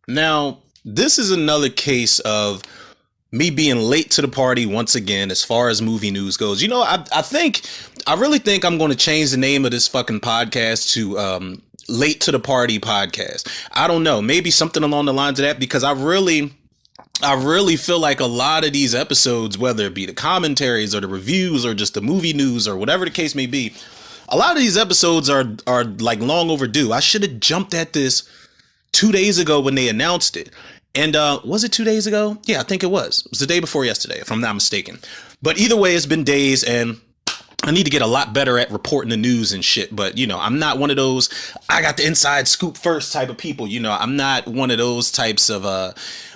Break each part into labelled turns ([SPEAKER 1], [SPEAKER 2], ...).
[SPEAKER 1] Now, this is another case of me being late to the party once again as far as movie news goes. I really think I'm going to change the name of this fucking podcast to Late to the Party Podcast. I don't know, maybe something along the lines of that, because I really feel like a lot of these episodes, whether it be the commentaries or the reviews or just the movie news or whatever the case may be, a lot of these episodes are like long overdue. I should have jumped at this 2 days ago when they announced it. And was it 2 days ago? Yeah, I think it was. It was the day before yesterday, if I'm not mistaken. But either way, it's been days, and I need to get a lot better at reporting the news and shit. But, I'm not one of those I got the inside scoop first type of people. I'm not one of those types of,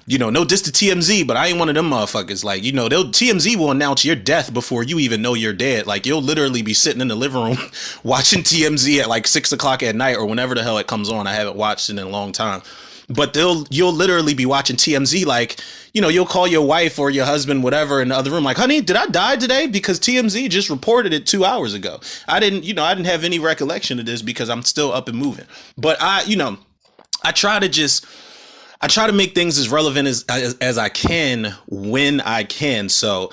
[SPEAKER 1] no diss to TMZ, but I ain't one of them motherfuckers. Like, TMZ will announce your death before you even know you're dead. Like, you'll literally be sitting in the living room watching TMZ at like 6 o'clock at night or whenever the hell it comes on. I haven't watched it in a long time. But you'll literally be watching TMZ like, you'll call your wife or your husband, whatever, in the other room, like, honey, did I die today? Because TMZ just reported it 2 hours ago. I didn't have any recollection of this because I'm still up and moving. But I try to make things as relevant as I can when I can. So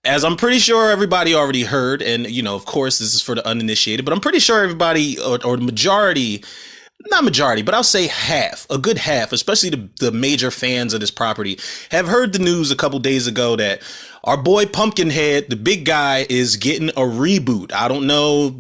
[SPEAKER 1] as I'm pretty sure everybody already heard, and, of course, this is for the uninitiated, but I'm pretty sure everybody or the majority, not majority, but I'll say a good half, especially the major fans of this property, have heard the news a couple days ago that our boy Pumpkinhead, the big guy, is getting a reboot. I don't know,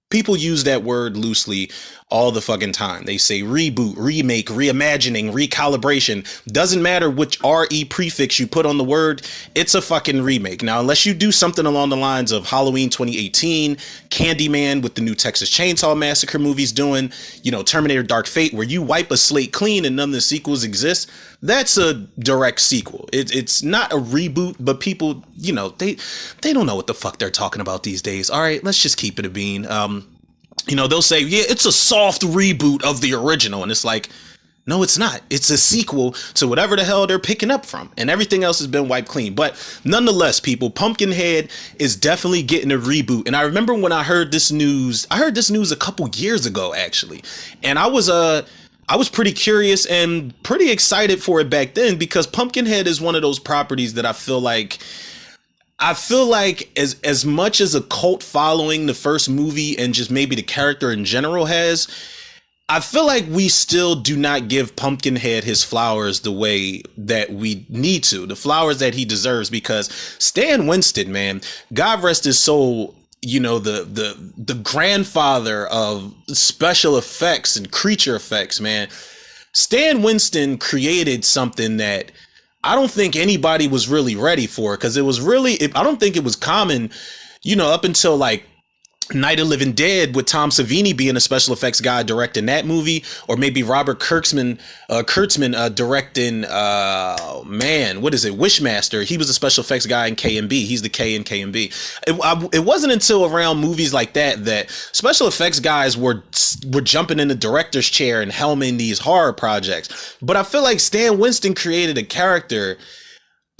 [SPEAKER 1] people use that word loosely all the fucking time. They say reboot, remake, reimagining, recalibration. Doesn't matter which RE prefix you put on the word, it's a fucking remake. Now, unless you do something along the lines of Halloween 2018, Candyman with the new Texas Chainsaw Massacre movies doing, Terminator Dark Fate, where you wipe a slate clean and none of the sequels exist, that's a direct sequel. It's not a reboot, but people, they don't know what the fuck they're talking about these days. All right, let's just keep it a bean. They'll say, yeah, it's a soft reboot of the original. And it's like, no, it's not. It's a sequel to whatever the hell they're picking up from. And everything else has been wiped clean. But nonetheless, people, Pumpkinhead is definitely getting a reboot. And I remember when I heard this news a couple years ago, actually. And I was pretty curious and pretty excited for it back then, because Pumpkinhead is one of those properties that I feel like as much as a cult following the first movie and just maybe the character in general has, I feel like we still do not give Pumpkinhead his flowers the way that we need to, the flowers that he deserves, because Stan Winston, man, God rest his soul, the grandfather of special effects and creature effects, man. Stan Winston created something that I don't think anybody was really ready for, because I don't think it was common, up until like Night of the Living Dead, with Tom Savini being a special effects guy directing that movie, or maybe Robert Kurtzman directing, what is it, Wishmaster. He was a special effects guy in K&B. He's the K in K&B. It wasn't until around movies like that special effects guys were jumping in the director's chair and helming these horror projects. But I feel like Stan Winston created a character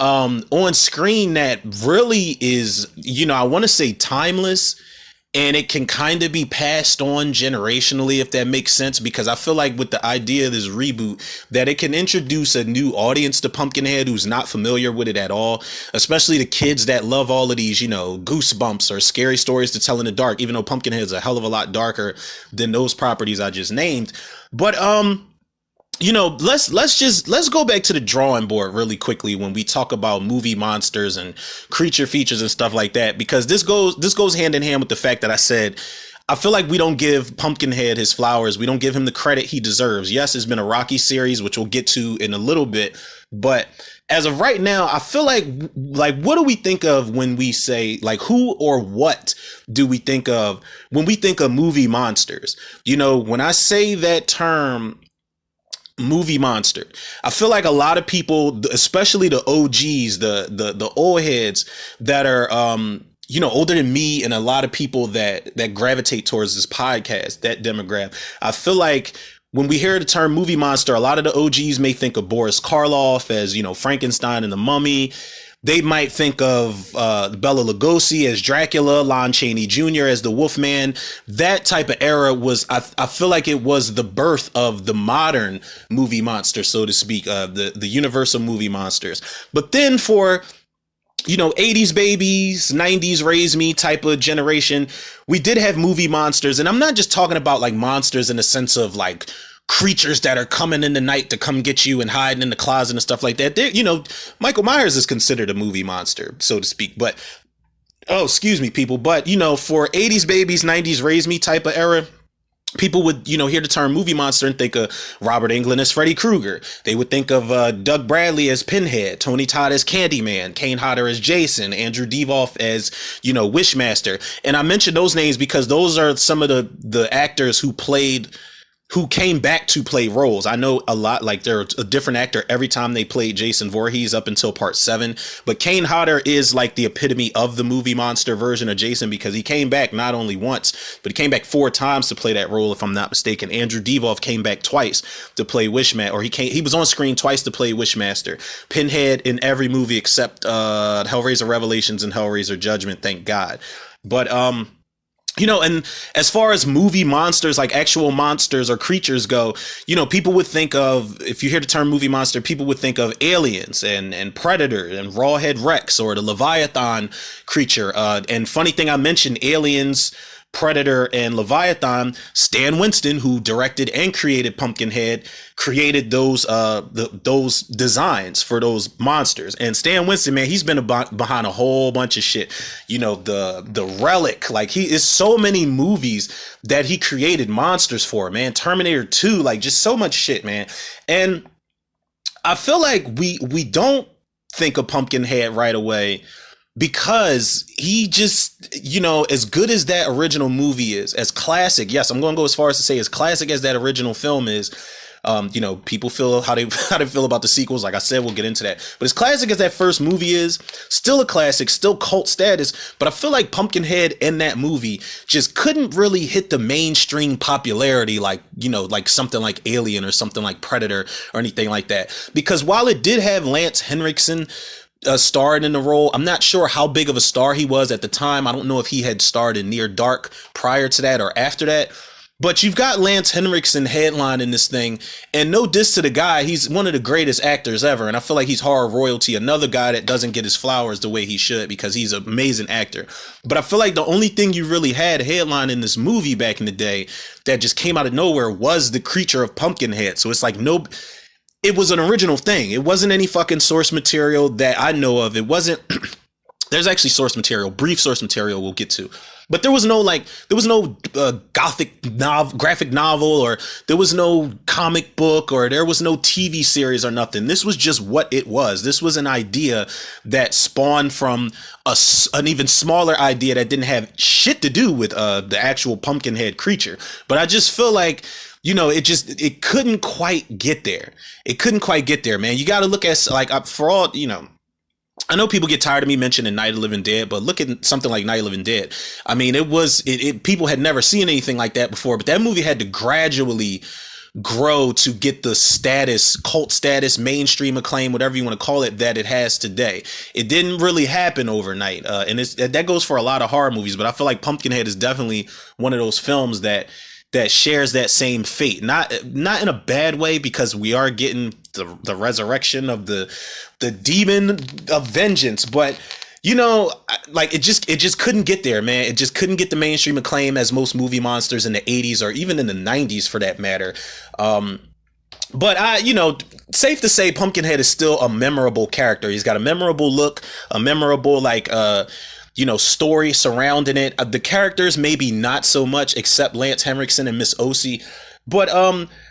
[SPEAKER 1] on screen that really is, I want to say timeless. And it can kind of be passed on generationally, if that makes sense, because I feel like with the idea of this reboot, that it can introduce a new audience to Pumpkinhead who's not familiar with it at all, especially the kids that love all of these, goosebumps or scary stories to tell in the dark, even though Pumpkinhead is a hell of a lot darker than those properties I just named. But let's go back to the drawing board really quickly when we talk about movie monsters and creature features and stuff like that, because this goes hand in hand with the fact that I said I feel like we don't give Pumpkinhead his flowers. We don't give him the credit he deserves. Yes, it's been a rocky series, which we'll get to in a little bit, but as of right now, I feel like what do we think of when we say, like, who or what do we think of when we think of movie monsters? When I say that term, movie monster, I feel like a lot of people, especially the OGs, the old heads that are older than me, and a lot of people that gravitate towards this podcast, that demographic, I feel like when we hear the term movie monster, a lot of the OGs may think of Boris Karloff as, Frankenstein and the Mummy. they might think of Bela Lugosi as Dracula, Lon Chaney Jr. as the Wolfman. That type of era was, I feel like it was the birth of the modern movie monster, so to speak, the Universal movie monsters. But then for 80s babies, 90s raise me type of generation, we did have movie monsters. And I'm not just talking about like monsters in the sense of like creatures that are coming in the night to come get you and hiding in the closet and stuff like that. Michael Myers is considered a movie monster, so to speak. But, excuse me, people. But, for 80s babies, 90s raise me type of era, people would, hear the term movie monster and think of Robert Englund as Freddy Krueger. They would think of Doug Bradley as Pinhead, Tony Todd as Candyman, Kane Hodder as Jason, Andrew Divoff as, Wishmaster. And I mentioned those names because those are some of the actors who came back to play roles. I know a lot, like they're a different actor every time they played Jason Voorhees up until part 7. But Kane Hodder is like the epitome of the movie monster version of Jason because he came back not only once, but he came back 4 times to play that role, if I'm not mistaken. Andrew Divoff came back twice to play Wishmaster, or he was on screen twice to play Wishmaster. Pinhead in every movie except Hellraiser Revelations and Hellraiser Judgment, thank God. But and as far as movie monsters, like actual monsters or creatures go, people would think of, if you hear the term movie monster, people would think of aliens and Predator and Rawhead Rex or the Leviathan creature. And funny thing, I mentioned aliens, Predator, and Leviathan. Stan Winston, who directed and created Pumpkinhead, created those designs for those monsters. And Stan Winston, man, he's been behind a whole bunch of shit. The Relic, like he is so many movies that he created monsters for, man. Terminator 2, like just so much shit, man. And I feel like we don't think of Pumpkinhead right away, because he just, as good as that original movie is, as classic, yes, I'm going to go as far as to say as classic as that original film is, people feel how they feel about the sequels. Like I said, we'll get into that. But as classic as that first movie is, still a classic, still cult status. But I feel like Pumpkinhead in that movie just couldn't really hit the mainstream popularity like something like Alien or something like Predator or anything like that. Because while it did have Lance Henriksen starred in the role, I'm not sure how big of a star he was at the time. I don't know if he had starred in Near Dark prior to that or after that. But you've got Lance Henriksen headlining this thing, and no diss to the guy, he's one of the greatest actors ever, and I feel like he's horror royalty, another guy that doesn't get his flowers the way he should because he's an amazing actor. But I feel like the only thing you really had headlining this movie back in the day that just came out of nowhere was the creature of Pumpkinhead. So it's like it was an original thing. It wasn't any fucking source material that I know of. It wasn't. There's actually brief source material we'll get to. But there was no gothic graphic novel, or there was no comic book, or there was no TV series or nothing. This was just what it was. This was an idea that spawned from an even smaller idea that didn't have shit to do with the actual Pumpkinhead creature. But I just feel like, it couldn't quite get there. It couldn't quite get there, man. You got to look at, for all, I know people get tired of me mentioning Night of the Living Dead, but look at something like Night of the Living Dead. I mean, people had never seen anything like that before, but that movie had to gradually grow to get the status, cult status, mainstream acclaim, whatever you want to call it, that it has today. It didn't really happen overnight. And that goes for a lot of horror movies, but I feel like Pumpkinhead is definitely one of those films that shares that same fate, not in a bad way, because we are getting the resurrection of the demon of vengeance, but it just couldn't get there, man. It just couldn't get the mainstream acclaim as most movie monsters in the 80s or even in the 90s for that matter. But safe to say, Pumpkinhead is still a memorable character. He's got a memorable look, a memorable story surrounding it. The characters maybe not so much, except Lance Henriksen and Miss Osi. But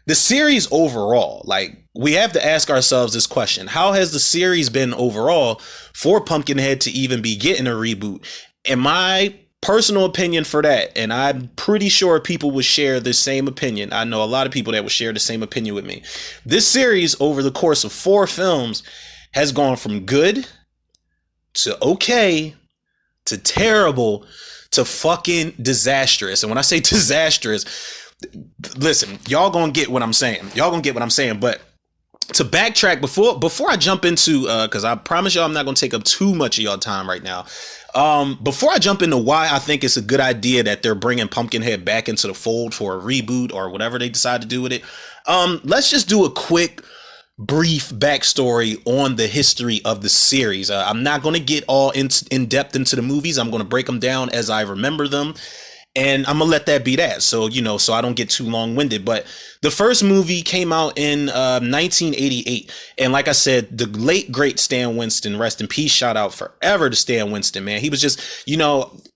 [SPEAKER 1] the series overall, we have to ask ourselves this question: how has the series been overall for Pumpkinhead to even be getting a reboot? And my personal opinion for that, and I'm pretty sure people would share the same opinion. I know a lot of people that would share the same opinion with me. This series, over the course of 4 films, has gone from good to okay to terrible to fucking disastrous. And when I say disastrous, listen, y'all gonna get what I'm saying. But to backtrack before I jump into because I promise y'all I'm not going to take up too much of y'all time right now. Before I jump into why I think it's a good idea that they're bringing Pumpkinhead back into the fold for a reboot or whatever they decide to do with it, let's just do a quick brief backstory on the history of the series. I'm not going to get all in depth into the movies. I'm going to break them down as I remember them. And I'm going to let that be that. So, so I don't get too long winded. But the first movie came out in 1988. And like I said, the late, great Stan Winston, rest in peace, shout out forever to Stan Winston, man. He was just,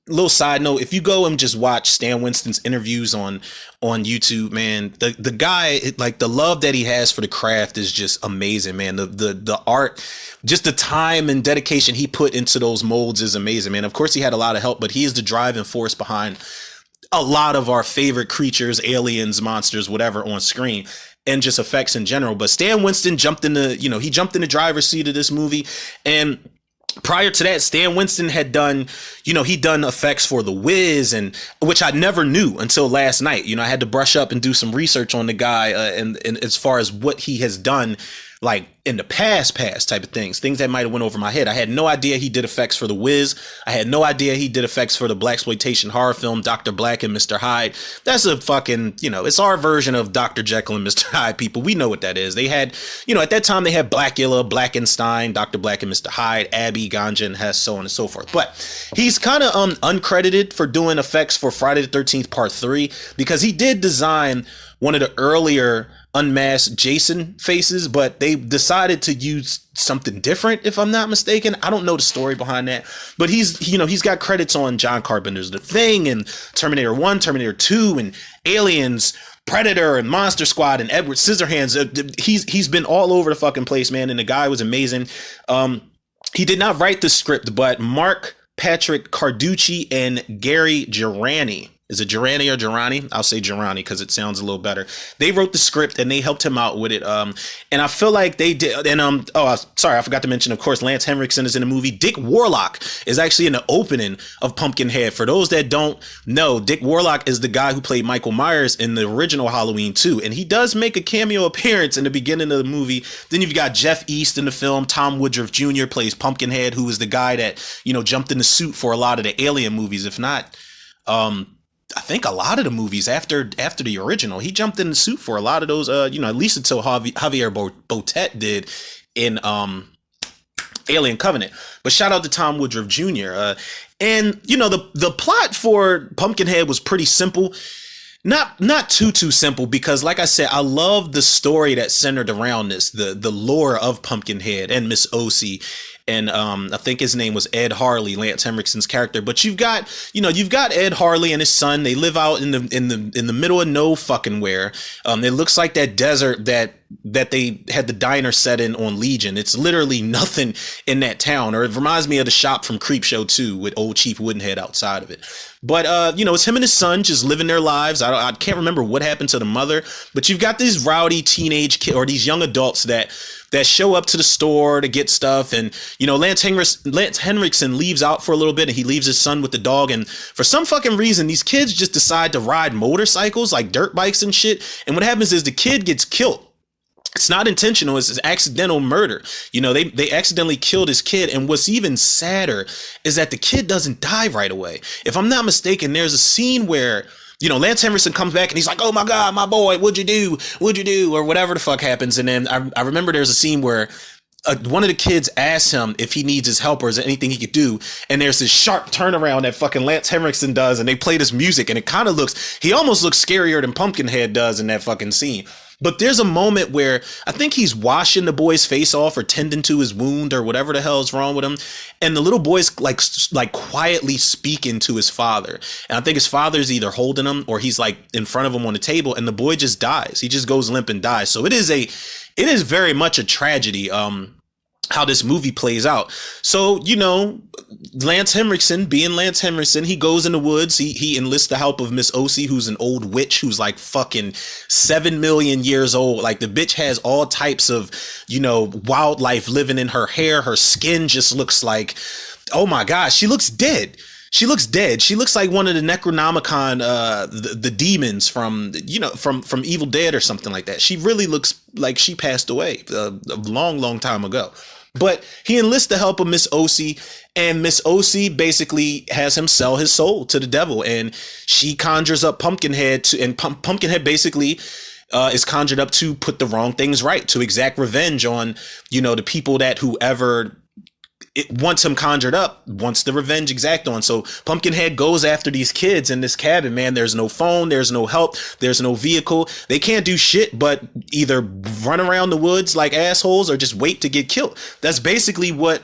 [SPEAKER 1] little side note, if you go and just watch Stan Winston's interviews on YouTube, man, the guy, like the love that he has for the craft is just amazing, man. The art, just the time and dedication he put into those molds is amazing, man. Of course, he had a lot of help, but he is the driving force behind a lot of our favorite creatures, aliens, monsters, whatever on screen, and just effects in general. But Stan Winston jumped in the driver's seat of this movie. And prior to that, Stan Winston had done, he'd done effects for The Wiz, and which I never knew until last night. I had to brush up and do some research on the guy and as far as what he has done, like in the past type of things that might have went over my head. I had no idea he did effects for The Wiz. I had no idea he did effects for the blaxploitation horror film Dr. Black and Mr. Hyde. That's a fucking, it's our version of Dr. Jekyll and Mr. Hyde, people. We know what that is. They had, at that time they had Blackula, Blackenstein, Dr. Black and Mr. Hyde, Abby, Ganja, and Hess, so on and so forth. But he's kind of uncredited for doing effects for Friday the 13th Part 3 because he did design one of the earlier unmasked Jason faces, but they decided to use something different, if I'm not mistaken. I don't know the story behind that, but he's got credits on John Carpenter's The Thing and Terminator 1, Terminator 2, and Aliens, Predator, and Monster Squad, and Edward Scissorhands. He's been all over the fucking place, man, and the guy was amazing. He did not write the script, but Mark Patrick Carducci and Gary Girani. Is it Girani or Girani? I'll say Girani because it sounds a little better. They wrote the script and they helped him out with it. And I feel like they did. And sorry, I forgot to mention, of course, Lance Henriksen is in the movie. Dick Warlock is actually in the opening of Pumpkinhead. For those that don't know, Dick Warlock is the guy who played Michael Myers in the original Halloween 2. And he does make a cameo appearance in the beginning of the movie. Then you've got Jeff East in the film. Tom Woodruff Jr. plays Pumpkinhead, who is the guy that, jumped in the suit for a lot of the Alien movies. If not, I think a lot of the movies after the original, he jumped in the suit for a lot of those, at least until Javier Botet did in Alien Covenant. But shout out to Tom Woodruff Jr. And the plot for Pumpkinhead was pretty simple. Not too simple, because like I said, I love the story that centered around this, the lore of Pumpkinhead and Miss O.C. And I think his name was Ed Harley, Lance Henriksen's character. But you've got Ed Harley and his son. They live out in the middle of no fucking where. It looks like that desert that they had the diner set in on Legion. It's literally nothing in that town. Or it reminds me of the shop from Creepshow 2 with old Chief Woodenhead outside of it. But it's him and his son just living their lives. I can't remember what happened to the mother, but you've got these rowdy teenage kids or these young adults that show up to the store to get stuff. And, Lance Henriksen leaves out for a little bit and he leaves his son with the dog. And for some fucking reason, these kids just decide to ride motorcycles, like dirt bikes and shit. And what happens is the kid gets killed. It's not intentional. It's accidental murder. They accidentally killed his kid. And what's even sadder is that the kid doesn't die right away. If I'm not mistaken, there's a scene where, Lance Henriksen comes back and he's like, "Oh my God, my boy, what'd you do? What'd you do?" Or whatever the fuck happens. And then I remember there's a scene where one of the kids asks him if he needs his help or is there anything he could do. And there's this sharp turnaround that fucking Lance Henriksen does. And they play this music and it kind of he almost looks scarier than Pumpkinhead does in that fucking scene. But there's a moment where I think he's washing the boy's face off or tending to his wound or whatever the hell is wrong with him. And the little boy's like quietly speaking to his father. And I think his father's either holding him or he's like in front of him on the table and the boy just dies. He just goes limp and dies. So it is very much a tragedy. How this movie plays out. So, Lance Henriksen, being Lance Henriksen, he goes in the woods. He enlists the help of Miss O.C., who's an old witch who's like fucking 7 million years old. Like the bitch has all types of, wildlife living in her hair. Her skin just looks like, oh my gosh, she looks dead. She looks dead. She looks like one of the Necronomicon, the demons from, from Evil Dead or something like that. She really looks like she passed away a long time ago. But he enlists the help of Miss OC, and Miss OC basically has him sell his soul to the devil, and she conjures up Pumpkinhead and Pumpkinhead basically is conjured up to put the wrong things right, to exact revenge on, the people that whoever wants him conjured up wants the revenge exact on. So Pumpkinhead goes after these kids in this cabin, man. There's no phone, there's no help, there's no vehicle. They can't do shit but either run around the woods like assholes or just wait to get killed. That's basically what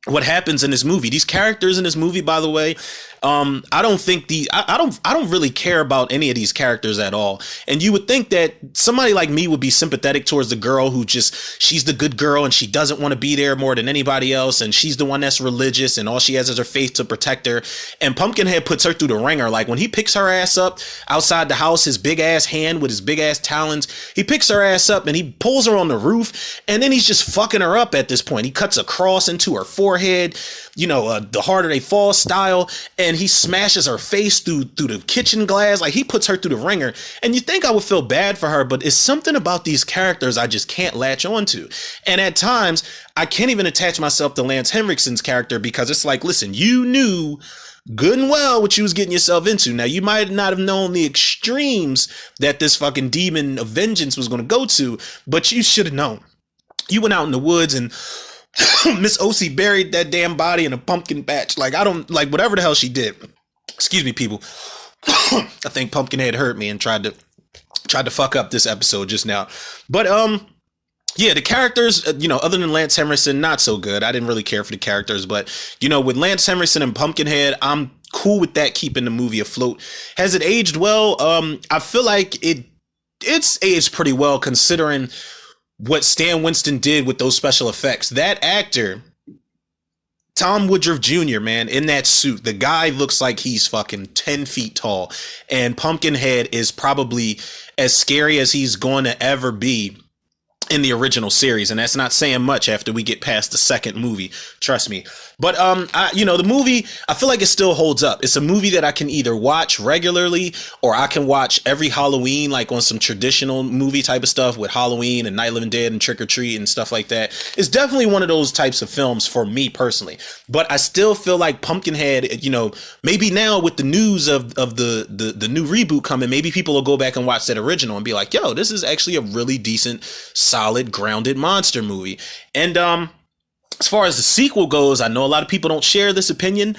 [SPEAKER 1] happens in this movie. These characters in this movie, by the way, I don't think I don't really care about any of these characters at all. And you would think that somebody like me would be sympathetic towards the girl who she's the good girl and she doesn't want to be there more than anybody else, and she's the one that's religious and all she has is her faith to protect her. And Pumpkinhead puts her through the ringer. Like when he picks her ass up outside the house, his big ass hand with his big ass talons, he picks her ass up and he pulls her on the roof, and then he's just fucking her up at this point. He cuts a cross into her forehead, the harder they fall style, and he smashes her face through the kitchen glass. Like he puts her through the ringer, and you think I would feel bad for her, but it's something about these characters I just can't latch on to. And at times I can't even attach myself to Lance Henriksen's character, because it's like, listen, you knew good and well what you was getting yourself into. Now, you might not have known the extremes that this fucking demon of vengeance was going to go to, but you should have known. You went out in the woods and Miss OC buried that damn body in a pumpkin patch. Like, I don't like whatever the hell she did. Excuse me, people. I think Pumpkinhead heard me and tried to fuck up this episode just now. But yeah, the characters, other than Lance Henriksen, not so good. I didn't really care for the characters, but with Lance Henriksen and Pumpkinhead, I'm cool with that keeping the movie afloat. Has it aged well? I feel like it's aged pretty well considering what Stan Winston did with those special effects. That actor, Tom Woodruff Jr., man, in that suit, the guy looks like he's fucking 10 feet tall, and Pumpkinhead is probably as scary as he's going to ever be in the original series, and that's not saying much after we get past the second movie, trust me. But the movie, I feel like it still holds up. It's a movie that I can either watch regularly or I can watch every Halloween, like on some traditional movie type of stuff with Halloween and Night of the Living Dead and Trick or Treat and stuff like that. It's definitely one of those types of films for me personally. But I still feel like Pumpkinhead, maybe now with the news of the new reboot coming, maybe people will go back and watch that original and be like, yo, this is actually a really decent, solid, grounded monster movie. And as far as the sequel goes, I know a lot of people don't share this opinion.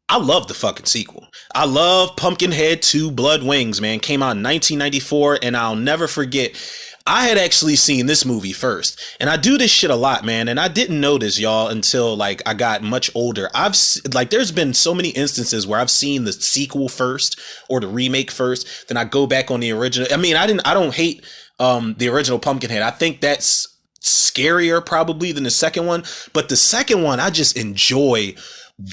[SPEAKER 1] I love the fucking sequel. I love Pumpkinhead 2 Blood Wings, man. Came out in 1994, and I'll never forget, I had actually seen this movie first. And I do this shit a lot, man. And I didn't know this, y'all, until like I got much older. There's been so many instances where I've seen the sequel first or the remake first, then I go back on the original. I mean, I don't hate the original Pumpkinhead. I think that's scarier probably than the second one, but the second one I just enjoy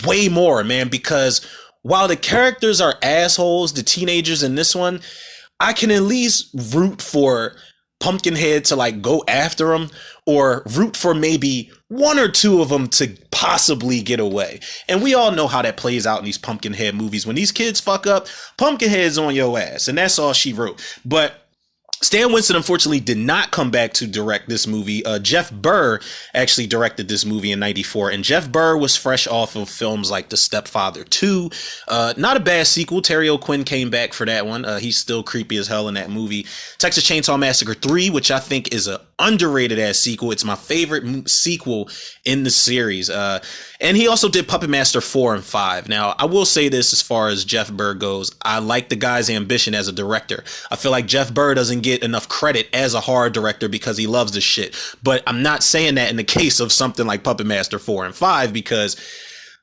[SPEAKER 1] way more, man, because while the characters are assholes, the teenagers in this one, I can at least root for Pumpkinhead to like go after them, or root for maybe one or two of them to possibly get away. And we all know how that plays out in these Pumpkinhead movies. When these kids fuck up, Pumpkinhead's on your ass, and that's all she wrote. But Stan Winston, unfortunately, did not come back to direct this movie. Jeff Burr actually directed this movie in 94, and Jeff Burr was fresh off of films like The Stepfather 2. Not a bad sequel. Terry O'Quinn came back for that one. He's still creepy as hell in that movie. Texas Chainsaw Massacre 3, which I think is an underrated ass sequel. It's my favorite sequel in the series. And he also did Puppet Master 4 and 5. Now, I will say this as far as Jeff Burr goes. I like the guy's ambition as a director. I feel like Jeff Burr doesn't get enough credit as a horror director because he loves this shit. But I'm not saying that in the case of something like Puppet Master 4 and 5, because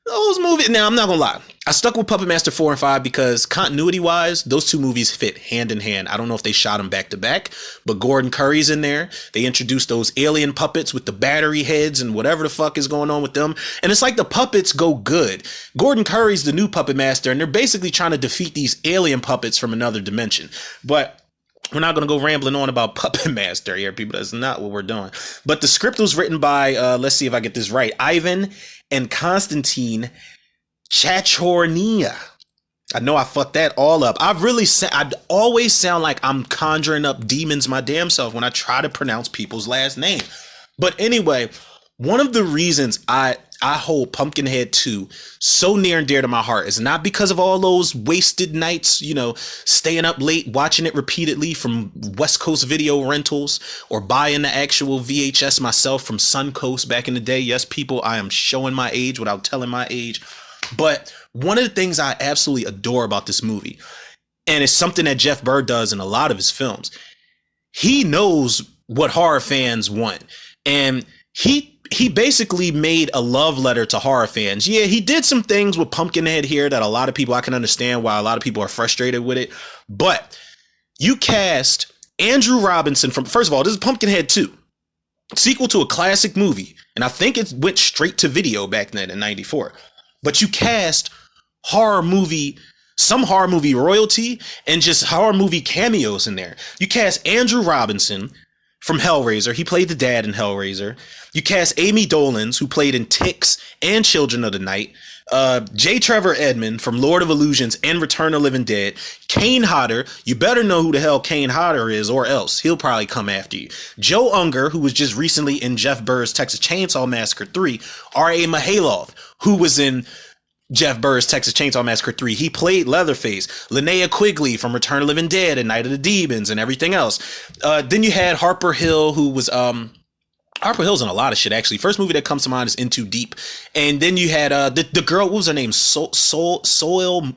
[SPEAKER 1] those movies, now I'm not gonna lie, I stuck with Puppet Master 4 and 5 because continuity wise, those two movies fit hand in hand. I don't know if they shot them back to back, but Gordon Curry's in there. They introduced those alien puppets with the battery heads and whatever the fuck is going on with them. And it's like the puppets go good. Gordon Curry's the new puppet master, and they're basically trying to defeat these alien puppets from another dimension. But we're not going to go rambling on about Puppet Master here, people. That's not what we're doing. But the script was written by, let's see if I get this right, Ivan and Konstantin Chachornia. I know I fucked that all up. I always sound like I'm conjuring up demons my damn self when I try to pronounce people's last name. But anyway, one of the reasons I hold Pumpkinhead 2 so near and dear to my heart is not because of all those wasted nights, staying up late, watching it repeatedly from West Coast video rentals or buying the actual VHS myself from Suncoast back in the day. Yes, people, I am showing my age without telling my age. But one of the things I absolutely adore about this movie, and it's something that Jeff Burr does in a lot of his films, he knows what horror fans want. And he basically made a love letter to horror fans. Yeah, he did some things with Pumpkinhead here that a lot of people, I can understand why a lot of people are frustrated with it. But you cast Andrew Robinson from, first of all, this is Pumpkinhead 2, sequel to a classic movie. And I think it went straight to video back then in 94. But you cast some horror movie royalty and just horror movie cameos in there. You cast Andrew Robinson from Hellraiser. He played the dad in Hellraiser. You cast Amy Dolans, who played in Ticks and Children of the Night. J. Trevor Edmond from Lord of Illusions and Return of the Living Dead. Kane Hodder. You better know who the hell Kane Hodder is, or else he'll probably come after you. Joe Unger, who was just recently in Jeff Burr's Texas Chainsaw Massacre 3. R.A. Mihailoff, who was in Jeff Burr's Texas Chainsaw Massacre 3. He played Leatherface. Linnea Quigley from Return of the Living Dead and Night of the Demons and everything else. Then you had Harper Hill, who was Harper Hill's in a lot of shit, actually. First movie that comes to mind is In Too Deep. And then you had the girl, what was her name? Soleil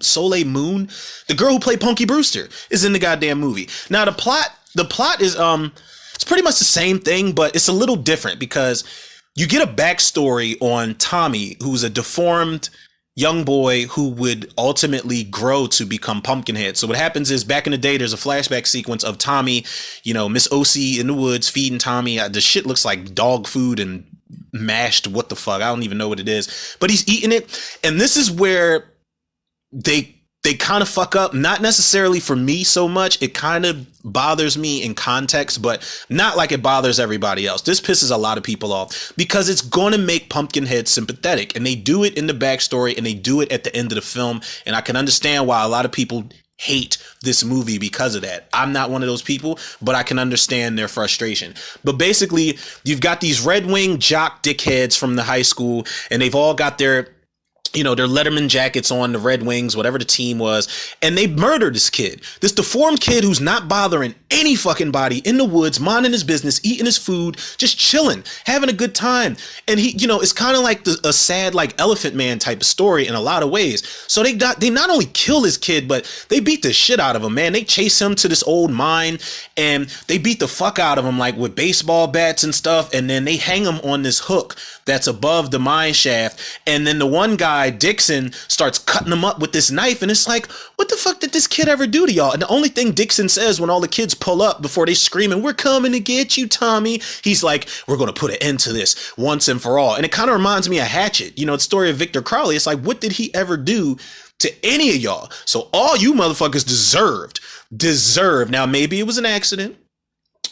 [SPEAKER 1] Moon. The girl who played Punky Brewster is in the goddamn movie. Now the plot is it's pretty much the same thing, but it's a little different because you get a backstory on Tommy, who's a deformed young boy who would ultimately grow to become Pumpkinhead. So what happens is, back in the day, there's a flashback sequence of Tommy, Miss O.C. in the woods feeding Tommy. The shit looks like dog food and mashed what the fuck. I don't even know what it is. But he's eating it. And this is where they kind of fuck up. Not necessarily for me so much. It kind of bothers me in context, but not like it bothers everybody else. This pisses a lot of people off because it's going to make Pumpkinhead sympathetic, and they do it in the backstory and they do it at the end of the film. And I can understand why a lot of people hate this movie because of that. I'm not one of those people, but I can understand their frustration. But basically, you've got these Red Wing jock dickheads from the high school, and they've all got their Letterman jackets on, the Red Wings, whatever the team was, and they murdered this kid. This deformed kid who's not bothering any fucking body, in the woods, minding his business, eating his food, just chilling, having a good time. And he, it's kind of like a sad, like Elephant Man type of story in a lot of ways. So they not only kill this kid, but they beat the shit out of him, man. They chase him to this old mine and they beat the fuck out of him, like with baseball bats and stuff. And then they hang him on this hook that's above the mine shaft. And then the one guy, Dixon, starts cutting him up with this knife, and it's like, what the fuck did this kid ever do to y'all? And the only thing Dixon says when all the kids pull up before they screaming, "We're coming to get you, Tommy," he's like, "We're gonna put an end to this once and for all." And it kind of reminds me of Hatchet, the story of Victor Crowley. It's like, what did he ever do to any of y'all? So all you motherfuckers deserve. Now maybe it was an accident.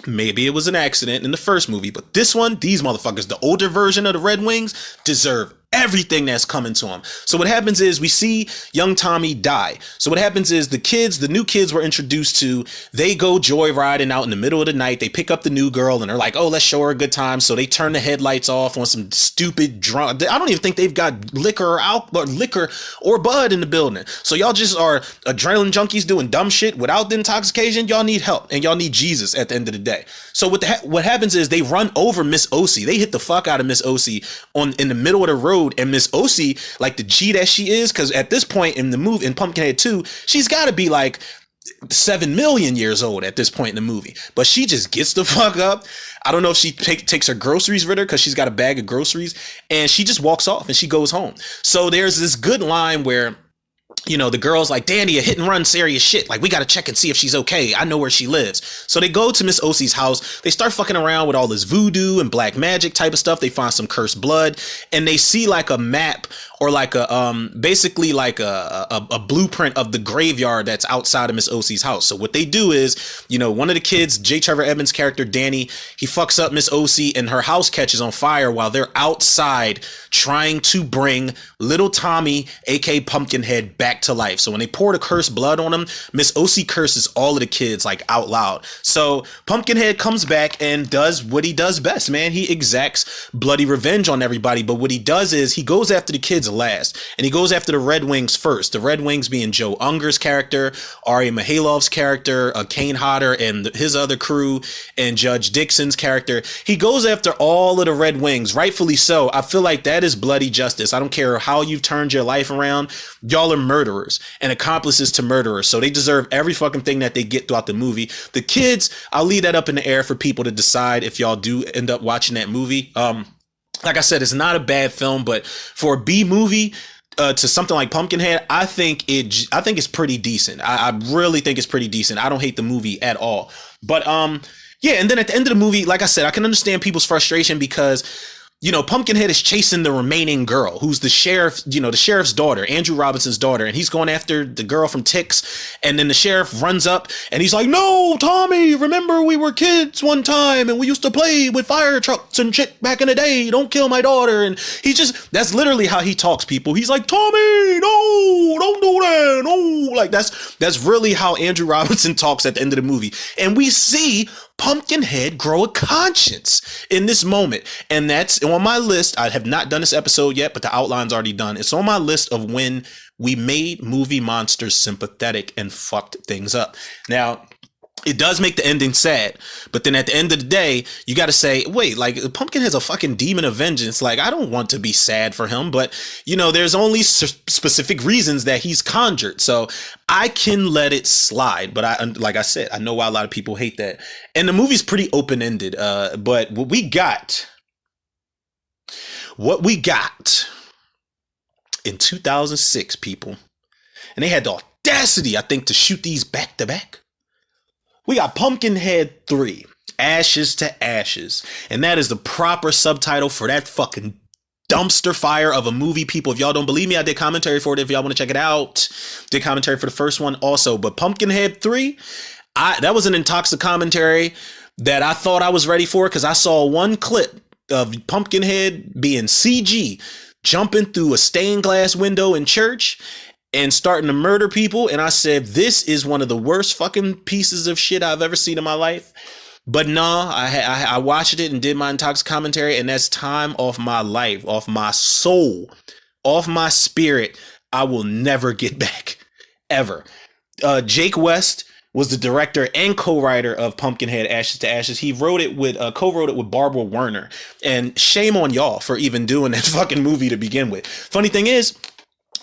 [SPEAKER 1] Maybe it was an accident in the first movie, but this one, these motherfuckers, the older version of the Red Wings, deserve everything that's coming to him. So what happens is we see young Tommy die. So what happens is the new kids we're introduced to, they go joyriding out in the middle of the night. They pick up the new girl and they're like, oh, let's show her a good time. So they turn the headlights off on some stupid drunk. I don't even think they've got liquor or bud in the building. So y'all just are adrenaline junkies doing dumb shit without the intoxication. Y'all need help and y'all need Jesus at the end of the day. So what happens is they run over Miss O.C. They hit the fuck out of Miss O.C. in the middle of the road. And Miss O.C., like the G that she is, because at this point in the movie, in Pumpkinhead 2, she's got to be like 7 million years old at this point in the movie. But she just gets the fuck up. I don't know if she takes her groceries with her because she's got a bag of groceries, and she just walks off and she goes home. So there's this good line where the girl's like, Danny, a hit and run serious shit. Like, we got to check and see if she's okay. I know where she lives. So they go to Miss Ocie's house. They start fucking around with all this voodoo and black magic type of stuff. They find some cursed blood, and they see like a map, or like basically like a blueprint of the graveyard that's outside of Miss Ocie's house. So what they do is, one of the kids, J. Trevor Edmonds' character, Danny, he fucks up Miss Ocie, and her house catches on fire while they're outside trying to bring little Tommy, aka Pumpkinhead, back to life. So when they pour the cursed blood on him, Miss Ocie curses all of the kids like out loud. So Pumpkinhead comes back and does what he does best, man. He exacts bloody revenge on everybody. But what he does is he goes after the kids last, and he goes after the Red Wings first. The Red Wings being Joe Unger's character, Ari Mihalov's character, Kane Hodder and his other crew, and Judge Dixon's character. He goes after all of the Red Wings, rightfully so. I feel like that is bloody justice. I don't care how you've turned your life around. Y'all are murderers and accomplices to murderers, so they deserve every fucking thing that they get throughout the movie. The kids, I'll leave that up in the air for people to decide if y'all do end up watching that movie. Like I said, it's not a bad film, but for a B movie, to something like Pumpkinhead, I think it's pretty decent. I really think it's pretty decent. I don't hate the movie at all. But yeah, and then at the end of the movie, like I said, I can understand people's frustration because Pumpkinhead is chasing the remaining girl, who's the sheriff, the sheriff's daughter, Andrew Robinson's daughter, and he's going after the girl from Ticks. And then the sheriff runs up and he's like, "No, Tommy, remember we were kids one time and we used to play with fire trucks and shit back in the day. Don't kill my daughter." And that's literally how he talks, people. He's like, "Tommy, no, don't do that. No." Like that's really how Andrew Robinson talks at the end of the movie. And we see Pumpkinhead grow a conscience in this moment. And that's on my list. I have not done this episode yet, but the outline's already done. It's on my list of when we made movie monsters sympathetic and fucked things up. Now, it does make the ending sad, but then at the end of the day, you got to say, wait, like Pumpkinhead's a fucking demon of vengeance. Like, I don't want to be sad for him, but there's only specific reasons that he's conjured. So I can let it slide. But like I said, I know why a lot of people hate that. And the movie's pretty open-ended. But what we got in 2006, people, and they had the audacity, I think, to shoot these back to back. We got Pumpkinhead 3, Ashes to Ashes. And that is the proper subtitle for that fucking dumpster fire of a movie, people. If y'all don't believe me, I did commentary for it. If y'all want to check it out, did commentary for the first one also. But Pumpkinhead 3, that was an intoxic commentary that I thought I was ready for, because I saw one clip of Pumpkinhead being CG, jumping through a stained glass window in church and starting to murder people. And I said, this is one of the worst fucking pieces of shit I've ever seen in my life. But no, I watched it and did my intoxic commentary, and that's time off my life, off my soul, off my spirit. I will never get back, ever. Jake West was the director and co-writer of Pumpkinhead Ashes to Ashes. He co-wrote it with Barbara Werner. And shame on y'all for even doing that fucking movie to begin with. Funny thing is,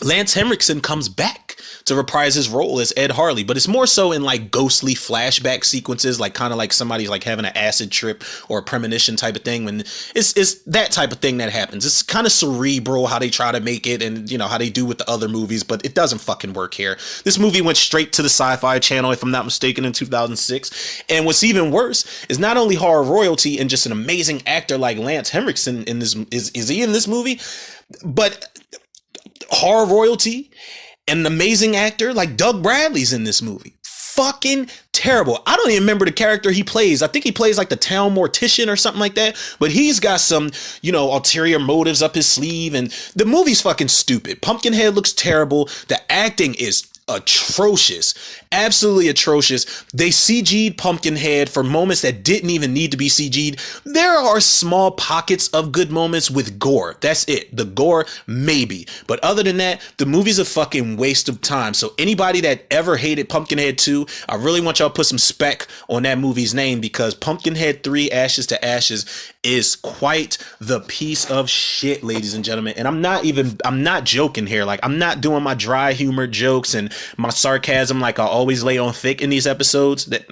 [SPEAKER 1] Lance Henriksen comes back to reprise his role as Ed Harley, but it's more so in like ghostly flashback sequences, like kind of like somebody's like having an acid trip or a premonition type of thing. When it's that type of thing that happens. It's kind of cerebral how they try to make it, and how they do with the other movies, but it doesn't fucking work here. This movie went straight to the Sci-Fi Channel, if I'm not mistaken, in 2006. And what's even worse is not only horror royalty and just an amazing actor like Lance Henriksen in this, is he in this movie, but horror royalty and an amazing actor like Doug Bradley's in this movie. Fucking terrible. I don't even remember the character he plays. I think he plays like the town mortician or something like that, but he's got some, ulterior motives up his sleeve, and the movie's fucking stupid. Pumpkinhead looks terrible. The acting is atrocious, absolutely atrocious. They CG'd Pumpkinhead for moments that didn't even need to be CG'd. There are small pockets of good moments with gore. That's it. The gore, maybe. But other than that, the movie's a fucking waste of time. So anybody that ever hated Pumpkinhead 2, I really want y'all to put some spec on that movie's name, because Pumpkinhead 3 Ashes to Ashes is quite the piece of shit, ladies and gentlemen. And I'm not joking here. Like, I'm not doing my dry humor jokes and my sarcasm like I always lay on thick in these episodes that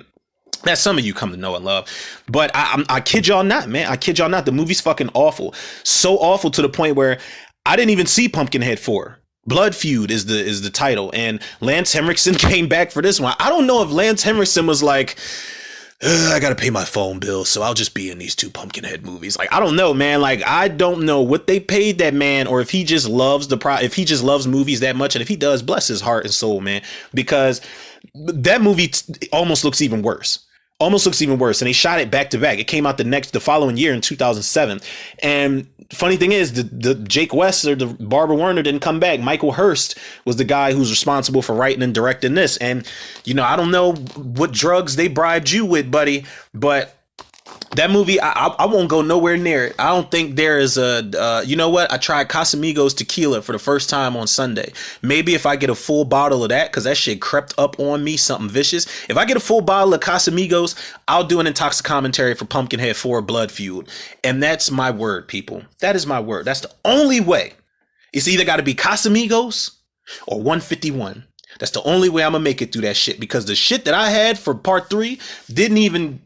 [SPEAKER 1] some of you come to know and love. But I kid y'all not, man. I kid y'all not. The movie's fucking awful. So awful to the point where I didn't even see Pumpkinhead 4. Blood Feud is the title, and Lance Henriksen came back for this one. I don't know if Lance Henriksen was like, I gotta pay my phone bill, so I'll just be in these two Pumpkinhead movies. Like, I don't know, man. Like, I don't know what they paid that man, or if he just loves if he just loves movies that much, and if he does, bless his heart and soul, man, because that movie almost looks even worse. Almost looks even worse. And they shot it back to back. It came out the following year in 2007. And funny thing is, the Jake West or the Barbara Werner didn't come back. Michael Hurst was the guy who's responsible for writing and directing this. And, you know, I don't know what drugs they bribed you with, buddy, but that movie, I won't go nowhere near it. I don't think there is you know what? I tried Casamigos tequila for the first time on Sunday. Maybe if I get a full bottle of that, because that shit crept up on me, something vicious. If I get a full bottle of Casamigos, I'll do an intoxicommentary for Pumpkinhead 4 Blood Feud. And that's my word, people. That is my word. That's the only way. It's either got to be Casamigos or 151. That's the only way I'm gonna make it through that shit, because the shit that I had for part 3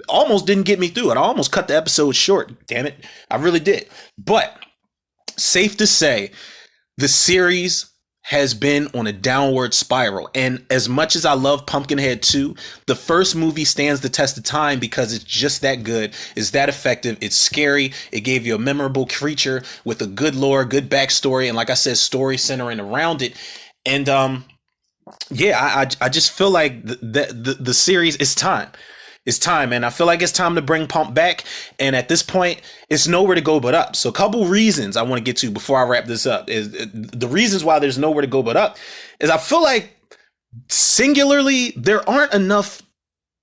[SPEAKER 1] almost didn't get me through it. I almost cut the episode short. Damn it. I really did. But safe to say, the series has been on a downward spiral. And as much as I love Pumpkinhead 2, the first movie stands the test of time because it's just that good. It's that effective. It's scary. It gave you a memorable creature with a good lore, good backstory, and like I said, story centering around it. And yeah, I just feel like the series is time. It's time, and I feel like it's time to bring Pump back. And at this point, it's nowhere to go but up. So a couple reasons I want to get to before I wrap this up is the reasons why there's nowhere to go but up is I feel like singularly there aren't enough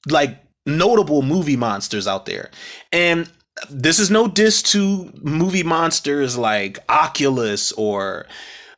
[SPEAKER 1] like notable movie monsters out there. And this is no diss to movie monsters like Oculus or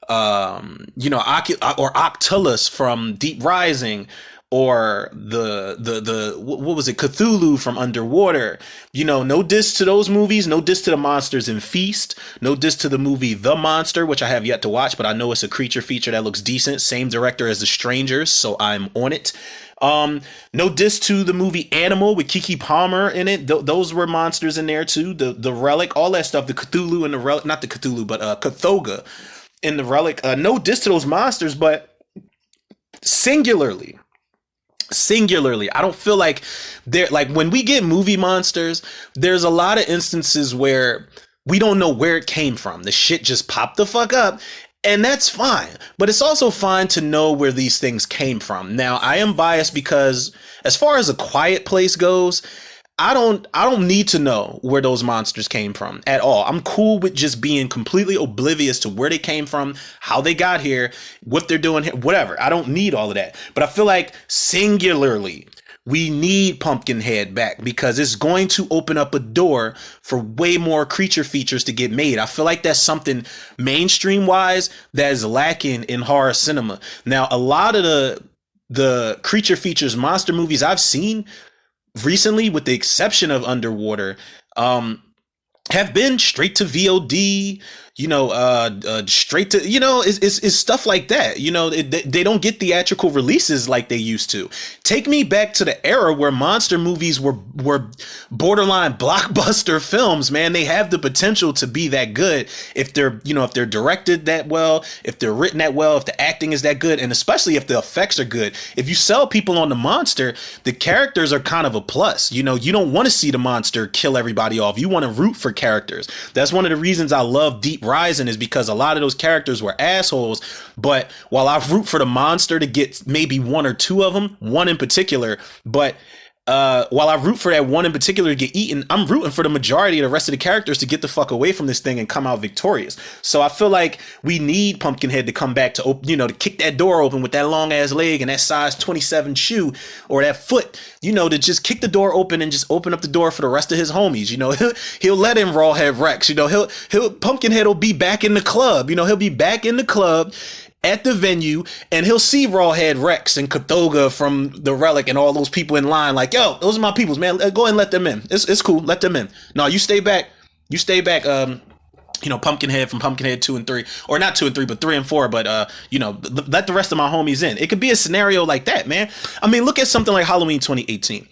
[SPEAKER 1] or Octulus from Deep Rising, or the what was it, Cthulhu from Underwater. You know, no diss to those movies, no diss to the monsters in Feast, no diss to the movie The Monster, which I have yet to watch, but I know it's a creature feature that looks decent. Same director as The Strangers, so I'm on it. No diss to the movie Animal with Keke Palmer in it. Those were monsters in there too. The Relic, all that stuff. The Cthulhu and the Relic, not the Cthulhu, but Cthulhu in the Relic. No diss to those monsters, but singularly, I don't feel like they're like, when we get movie monsters, there's a lot of instances where we don't know where it came from. The shit just popped the fuck up. And that's fine, but it's also fine to know where these things came from. Now, I am biased because as far as A Quiet Place goes, I don't need to know where those monsters came from at all. I'm cool with just being completely oblivious to where they came from, how they got here, what they're doing here, whatever. I don't need all of that. But I feel like singularly, we need Pumpkinhead back because it's going to open up a door for way more creature features to get made. I feel like that's something mainstream wise that is lacking in horror cinema. Now, a lot of the creature features monster movies I've seen recently, with the exception of Underwater, have been straight to VOD, straight to, it's stuff like that. They don't get theatrical releases like they used to. Take me back to the era where monster movies were borderline blockbuster films, man. They have the potential to be that good if they're directed that well, if they're written that well, if the acting is that good, and especially if the effects are good. If you sell people on the monster, the characters are kind of a plus. You don't want to see the monster kill everybody off. You want to root for characters. That's one of the reasons I love Deep Rising, is because a lot of those characters were assholes, but while I root for the monster to get maybe one or two of them, one in particular, but while I root for that one in particular to get eaten, I'm rooting for the majority of the rest of the characters to get the fuck away from this thing and come out victorious. So I feel like we need Pumpkinhead to come back to to kick that door open with that long ass leg and that size 27 shoe or that foot, to just kick the door open and just open up the door for the rest of his homies. He'll let in Rawhead Rex. He'll Pumpkinhead will be back in the club. He'll be back in the club at the venue, and he'll see Rawhead Rex and Cthulhu from the Relic and all those people in line like, yo, those are my peoples, man. Go ahead and let them in. It's cool. Let them in. No, you stay back. Pumpkinhead from Pumpkinhead 2 and 3, or not 2 and 3, but 3 and 4. But, let the rest of my homies in. It could be a scenario like that, man. I mean, look at something like Halloween 2018.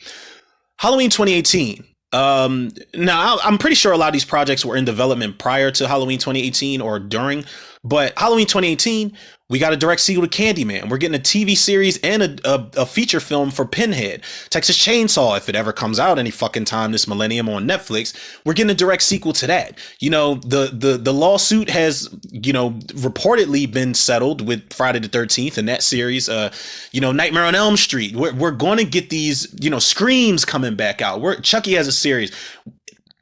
[SPEAKER 1] Halloween 2018. Now I'm pretty sure a lot of these projects were in development prior to Halloween 2018 or during, but Halloween 2018 We got a direct sequel to Candyman. We're getting a TV series and a feature film for Pinhead. Texas Chainsaw, if it ever comes out any fucking time this millennium on Netflix, we're getting a direct sequel to that. You know, the lawsuit has, you know, reportedly been settled with Friday the 13th and that series. You know, Nightmare on Elm Street. We're going to get these, you know, Screams coming back out. Chucky has a series.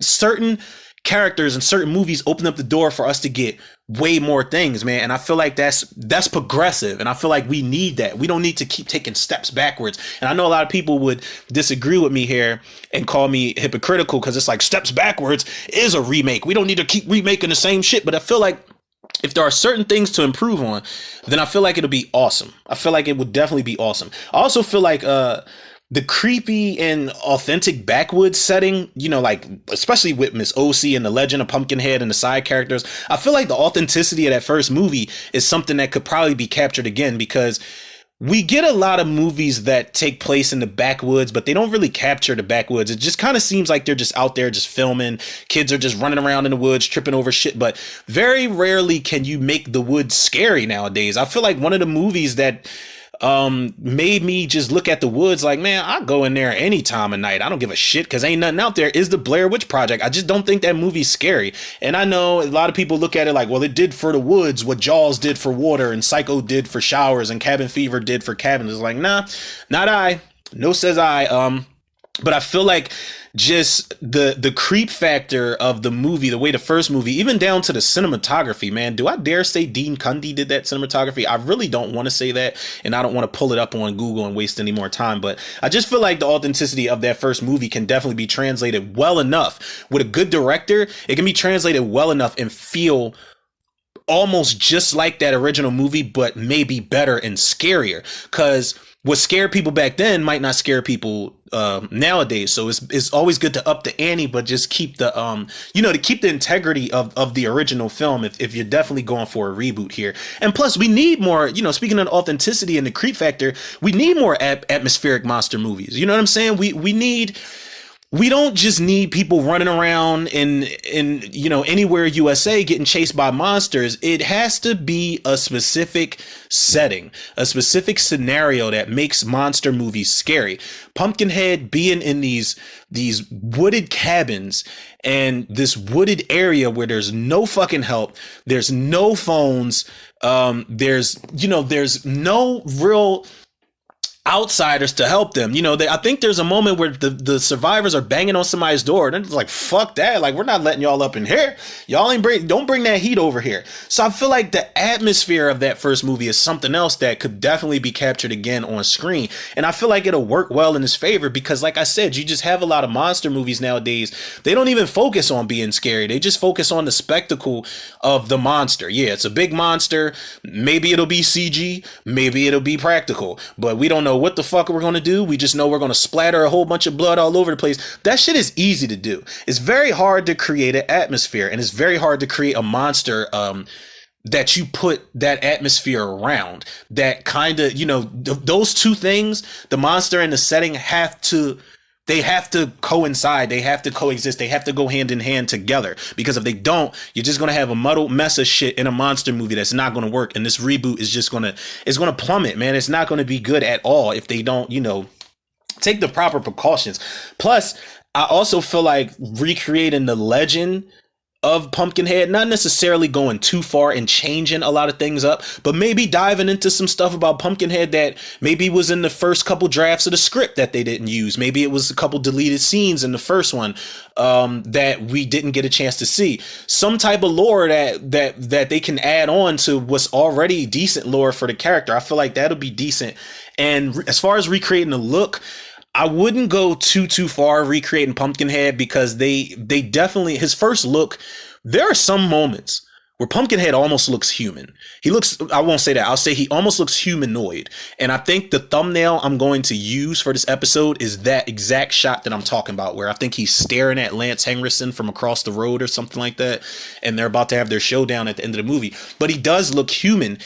[SPEAKER 1] Certain characters and certain movies open up the door for us to get way more things, man. And I feel like that's progressive. And I feel like we need that. We don't need to keep taking steps backwards. And I know a lot of people would disagree with me here and call me hypocritical because it's like steps backwards is a remake. We don't need to keep remaking the same shit. But I feel like if there are certain things to improve on, then I feel like it'll be awesome. I feel like it would definitely be awesome. I also feel like the creepy and authentic backwoods setting, you know, like especially with Miss O.C. and the Legend of Pumpkinhead and the side characters, I feel like the authenticity of that first movie is something that could probably be captured again, because we get a lot of movies that take place in the backwoods, but they don't really capture the backwoods. It just kind of seems like they're just out there just filming. Kids are just running around in the woods, tripping over shit. But very rarely can you make the woods scary nowadays. I feel like one of the movies that made me just look at the woods like, man, I'll go in there any time of night. I don't give a shit because ain't nothing out there, is the Blair Witch Project. I just don't think that movie's scary. And I know a lot of people look at it like, well, it did for the woods what Jaws did for water and Psycho did for showers and Cabin Fever did for cabins. It's like, nah, not I. No, says I. But I feel like just the creep factor of the movie, the way the first movie, even down to the cinematography, man, do I dare say Dean Cundey did that cinematography? I really don't want to say that, and I don't want to pull it up on Google and waste any more time, but I just feel like the authenticity of that first movie can definitely be translated well enough. With a good director, it can be translated well enough and feel almost just like that original movie, but maybe better and scarier, because what scared people back then might not scare people nowadays. So it's always good to up the ante, but just keep the to keep the integrity of the original film if you're definitely going for a reboot here. And plus, we need more, speaking of authenticity and the creep factor, we need more atmospheric monster movies. You know what I'm saying? We don't just need people running around in anywhere USA getting chased by monsters. It has to be a specific setting, a specific scenario that makes monster movies scary. Pumpkinhead being in these wooded cabins and this wooded area where there's no fucking help, there's no phones, there's no real outsiders to help them. I think there's a moment where the survivors are banging on somebody's door and it's like, fuck that, like, we're not letting y'all up in here, y'all don't bring that heat over here. So I feel like the atmosphere of that first movie is something else that could definitely be captured again on screen, and I feel like it'll work well in his favor, because like I said, you just have a lot of monster movies nowadays, they don't even focus on being scary, they just focus on the spectacle of the monster. Yeah, it's a big monster, maybe it'll be CG, maybe it'll be practical, but we don't know what the fuck we're going to do. We just know we're going to splatter a whole bunch of blood all over the place. That shit is easy to do. It's very hard to create an atmosphere, and it's very hard to create a monster that you put that atmosphere around. That kind of, those two things, the monster and the setting, have to coincide. They have to coexist. They have to go hand in hand together, because if they don't, you're just going to have a muddled mess of shit in a monster movie that's not going to work. And this reboot is just going to plummet, man. It's not going to be good at all if they don't, take the proper precautions. Plus, I also feel like recreating the legend of Pumpkinhead, not necessarily going too far and changing a lot of things up, but maybe diving into some stuff about Pumpkinhead that maybe was in the first couple drafts of the script that they didn't use. Maybe it was a couple deleted scenes in the first one that we didn't get a chance to see. Some type of lore that they can add on to what's already decent lore for the character. I feel like that'll be decent. And as far as recreating the look, I wouldn't go too far recreating Pumpkinhead, because they definitely, his first look, there are some moments where Pumpkinhead almost looks human. I won't say that, I'll say he almost looks humanoid. And I think the thumbnail I'm going to use for this episode is that exact shot that I'm talking about, where I think he's staring at Lance Henriksen from across the road or something like that. And they're about to have their showdown at the end of the movie. But he does look human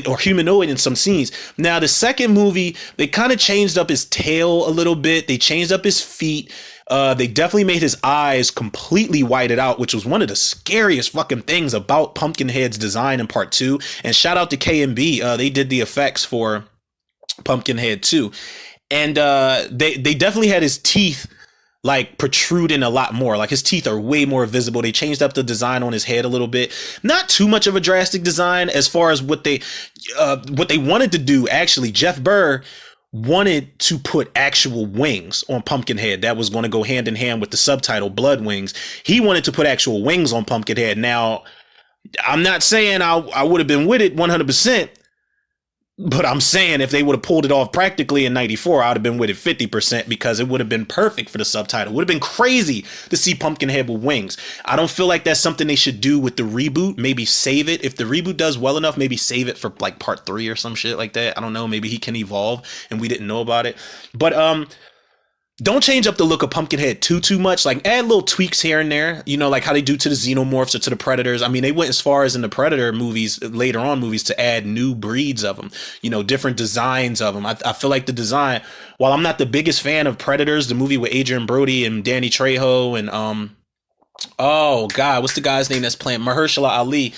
[SPEAKER 1] or humanoid in some scenes. Now, the second movie, they kind of changed up his tail a little bit. They changed up his feet. They definitely made his eyes completely whited out, which was one of the scariest fucking things about Pumpkinhead's design in part 2. And shout out to K&B. They did the effects for Pumpkinhead 2. And they definitely had his teeth like protruding a lot more. Like his teeth are way more visible. They changed up the design on his head a little bit. Not too much of a drastic design as far as what they wanted to do. Actually, Jeff Burr wanted to put actual wings on Pumpkinhead. That was going to go hand in hand with the subtitle Blood Wings. He wanted to put actual wings on Pumpkinhead. Now, I'm not saying I would have been with it 100%. But I'm saying if they would have pulled it off practically in 94, I would have been with it 50% because it would have been perfect for the subtitle. It would have been crazy to see Pumpkinhead with wings. I don't feel like that's something they should do with the reboot. Maybe save it. If the reboot does well enough, maybe save it for like part 3 or some shit like that. I don't know. Maybe he can evolve and we didn't know about it. But don't change up the look of Pumpkinhead too much. Like add little tweaks here and there, you know, like how they do to the Xenomorphs or to the Predators. I mean, they went as far as in the Predator movies, later on movies, to add new breeds of them, you know, different designs of them. I feel like the design, while I'm not the biggest fan of Predators, the movie with Adrian Brody and Danny Trejo and oh God, what's the guy's name that's playing Mahershala Ali?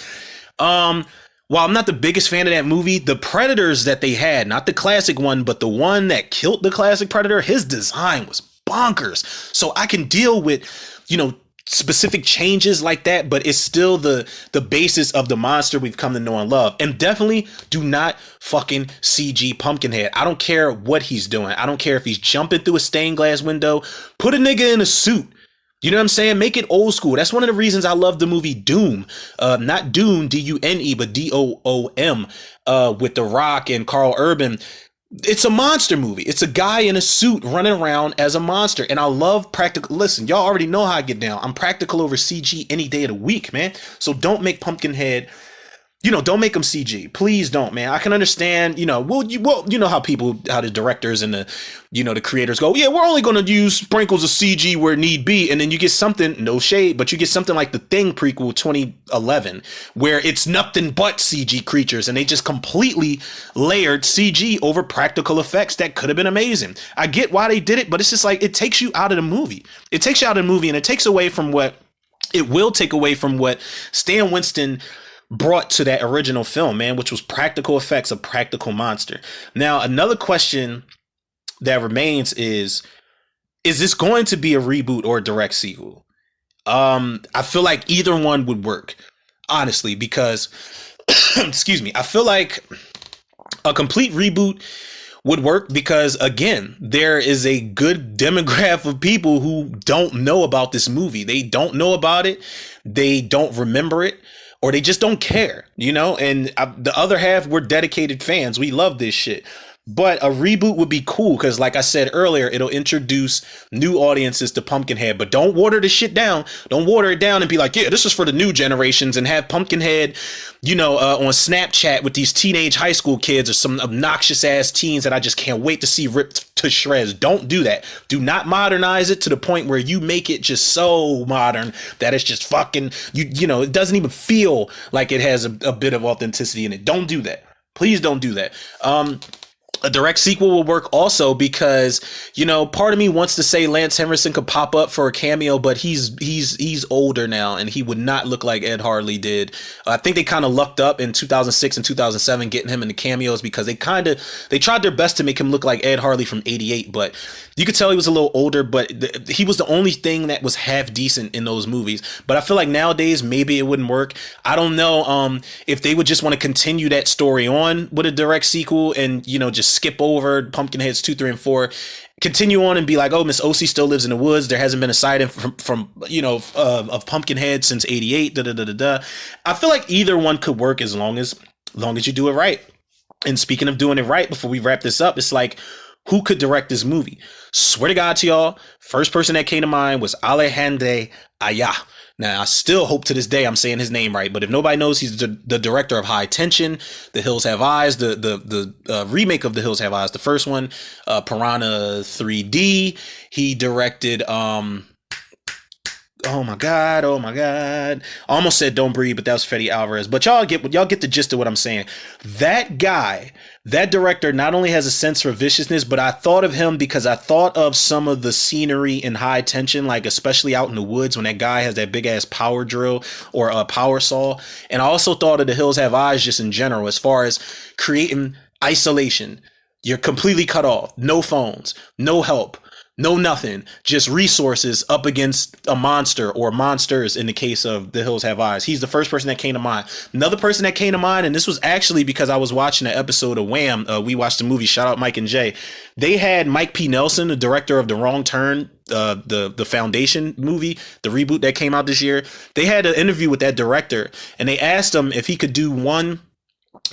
[SPEAKER 1] While I'm not the biggest fan of that movie, the Predators that they had, not the classic one, but the one that killed the classic Predator, his design was bonkers. So I can deal with, you know, specific changes like that, but it's still the basis of the monster we've come to know and love. And definitely do not fucking CG Pumpkinhead. I don't care what he's doing. I don't care if he's jumping through a stained glass window. Put a nigga in a suit. You know what I'm saying? Make it old school. That's one of the reasons I love the movie Doom. Not Dune, D-U-N-E, but D-O-O-M, with The Rock and Carl Urban. It's a monster movie. It's a guy in a suit running around as a monster. And I love practical. Listen, y'all already know how I get down. I'm practical over CG any day of the week, man. So don't make Pumpkinhead, you know, don't make them CG. Please don't, man. I can understand, you know, you know how the directors and the, you know, the creators go, yeah, we're only going to use sprinkles of CG where need be. And then you get something, no shade, but you get something like the Thing prequel 2011, where it's nothing but CG creatures. And they just completely layered CG over practical effects that could have been amazing. I get why they did it, but it's just like, it takes you out of the movie. It takes you out of the movie and it takes away from what Stan Winston brought to that original film, man, which was practical effects of practical monster. Now, another question that remains is this going to be a reboot or a direct sequel? I feel like either one would work, honestly, because, excuse me, I feel like a complete reboot would work because, again, there is a good demographic of people who don't know about this movie. They don't know about it. They don't remember it. Or they just don't care, you know, and the other half, we're dedicated fans. We love this shit. But a reboot would be cool because, like I said earlier, it'll introduce new audiences to Pumpkinhead. But don't water the shit down. Don't water it down and be like, yeah, this is for the new generations, and have Pumpkinhead, you know, on Snapchat with these teenage high school kids or some obnoxious ass teens that I just can't wait to see ripped to shreds. Don't do that. Do not modernize it to the point where you make it just so modern that it's just fucking, you know, it doesn't even feel like it has a bit of authenticity in it. Don't do that. Please don't do that. A direct sequel will work also because, you know, part of me wants to say Lance Henriksen could pop up for a cameo, but he's older now and he would not look like Ed Harley did. I think they kind of lucked up in 2006 and 2007 getting him in the cameos because they tried their best to make him look like Ed Harley from 88, but you could tell he was a little older, but he was the only thing that was half decent in those movies. But I feel like nowadays maybe it wouldn't work. I don't know if they would just want to continue that story on with a direct sequel and, you know, just skip over Pumpkinheads 2, 3, and 4, continue on and be like, oh, Miss O.C. still lives in the woods. There hasn't been a sighting from you know, of Pumpkinhead since 88. I feel like either one could work as long as you do it right. And speaking of doing it right, before we wrap this up, it's like, who could direct this movie? Swear to God to y'all, first person that came to mind was Alejandro Aya. Now, I still hope to this day I'm saying his name right, but if nobody knows, he's the director of High Tension, The Hills Have Eyes, the remake of The Hills Have Eyes, the first one, Piranha 3D. He directed oh my god, oh my god. I almost said Don't Breathe, but that was Fede Alvarez. But y'all get the gist of what I'm saying. That guy, that director, not only has a sense for viciousness, but I thought of him because I thought of some of the scenery in High Tension, like especially out in the woods when that guy has that big ass power drill or a power saw. And I also thought of The Hills Have Eyes just in general, as far as creating isolation. You're completely cut off, no phones, no help. No, nothing. Just resources up against a monster or monsters in the case of The Hills Have Eyes. He's the first person that came to mind. Another person that came to mind, and this was actually because I was watching an episode of Wham. We watched the movie. Shout out Mike and Jay. They had Mike P. Nelson, the director of The Wrong Turn, the Foundation movie, the reboot that came out this year. They had an interview with that director, and they asked him if he could do one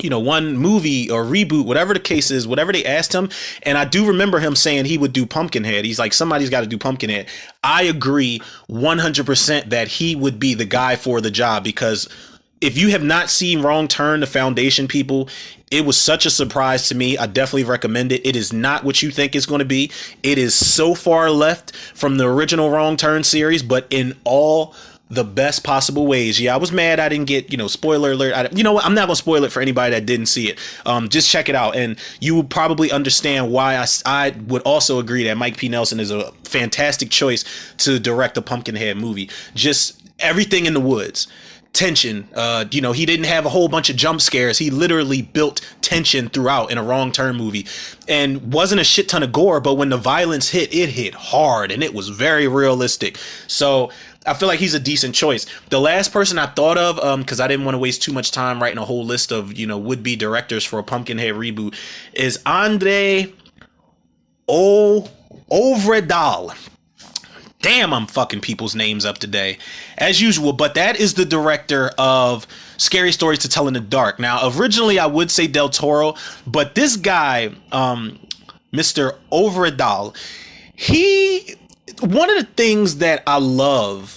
[SPEAKER 1] movie or reboot, whatever the case is, whatever they asked him. And I do remember him saying he would do Pumpkinhead. He's like, somebody's got to do Pumpkinhead. I agree 100% that he would be the guy for the job, because if you have not seen Wrong Turn, the Foundation, people, it was such a surprise to me. I definitely recommend it. It is not what you think it's going to be. It is so far left from the original Wrong Turn series, but in all the best possible ways. Yeah, I was mad I didn't get, spoiler alert. You know what? I'm not going to spoil it for anybody that didn't see it. Just check it out, and you will probably understand why I would also agree that Mike P. Nelson is a fantastic choice to direct a Pumpkinhead movie. Just everything in the woods. Tension. He didn't have a whole bunch of jump scares. He literally built tension throughout in a Wrong Turn movie, and wasn't a shit ton of gore, but when the violence hit, it hit hard, and it was very realistic. So I feel like he's a decent choice. The last person I thought of, because I didn't want to waste too much time writing a whole list of, would-be directors for a Pumpkinhead reboot, is Andre Ovredal. Damn, I'm fucking people's names up today, as usual. But that is the director of Scary Stories to Tell in the Dark. Now, originally I would say Del Toro, but this guy, Mr. Ovredal, one of the things that I love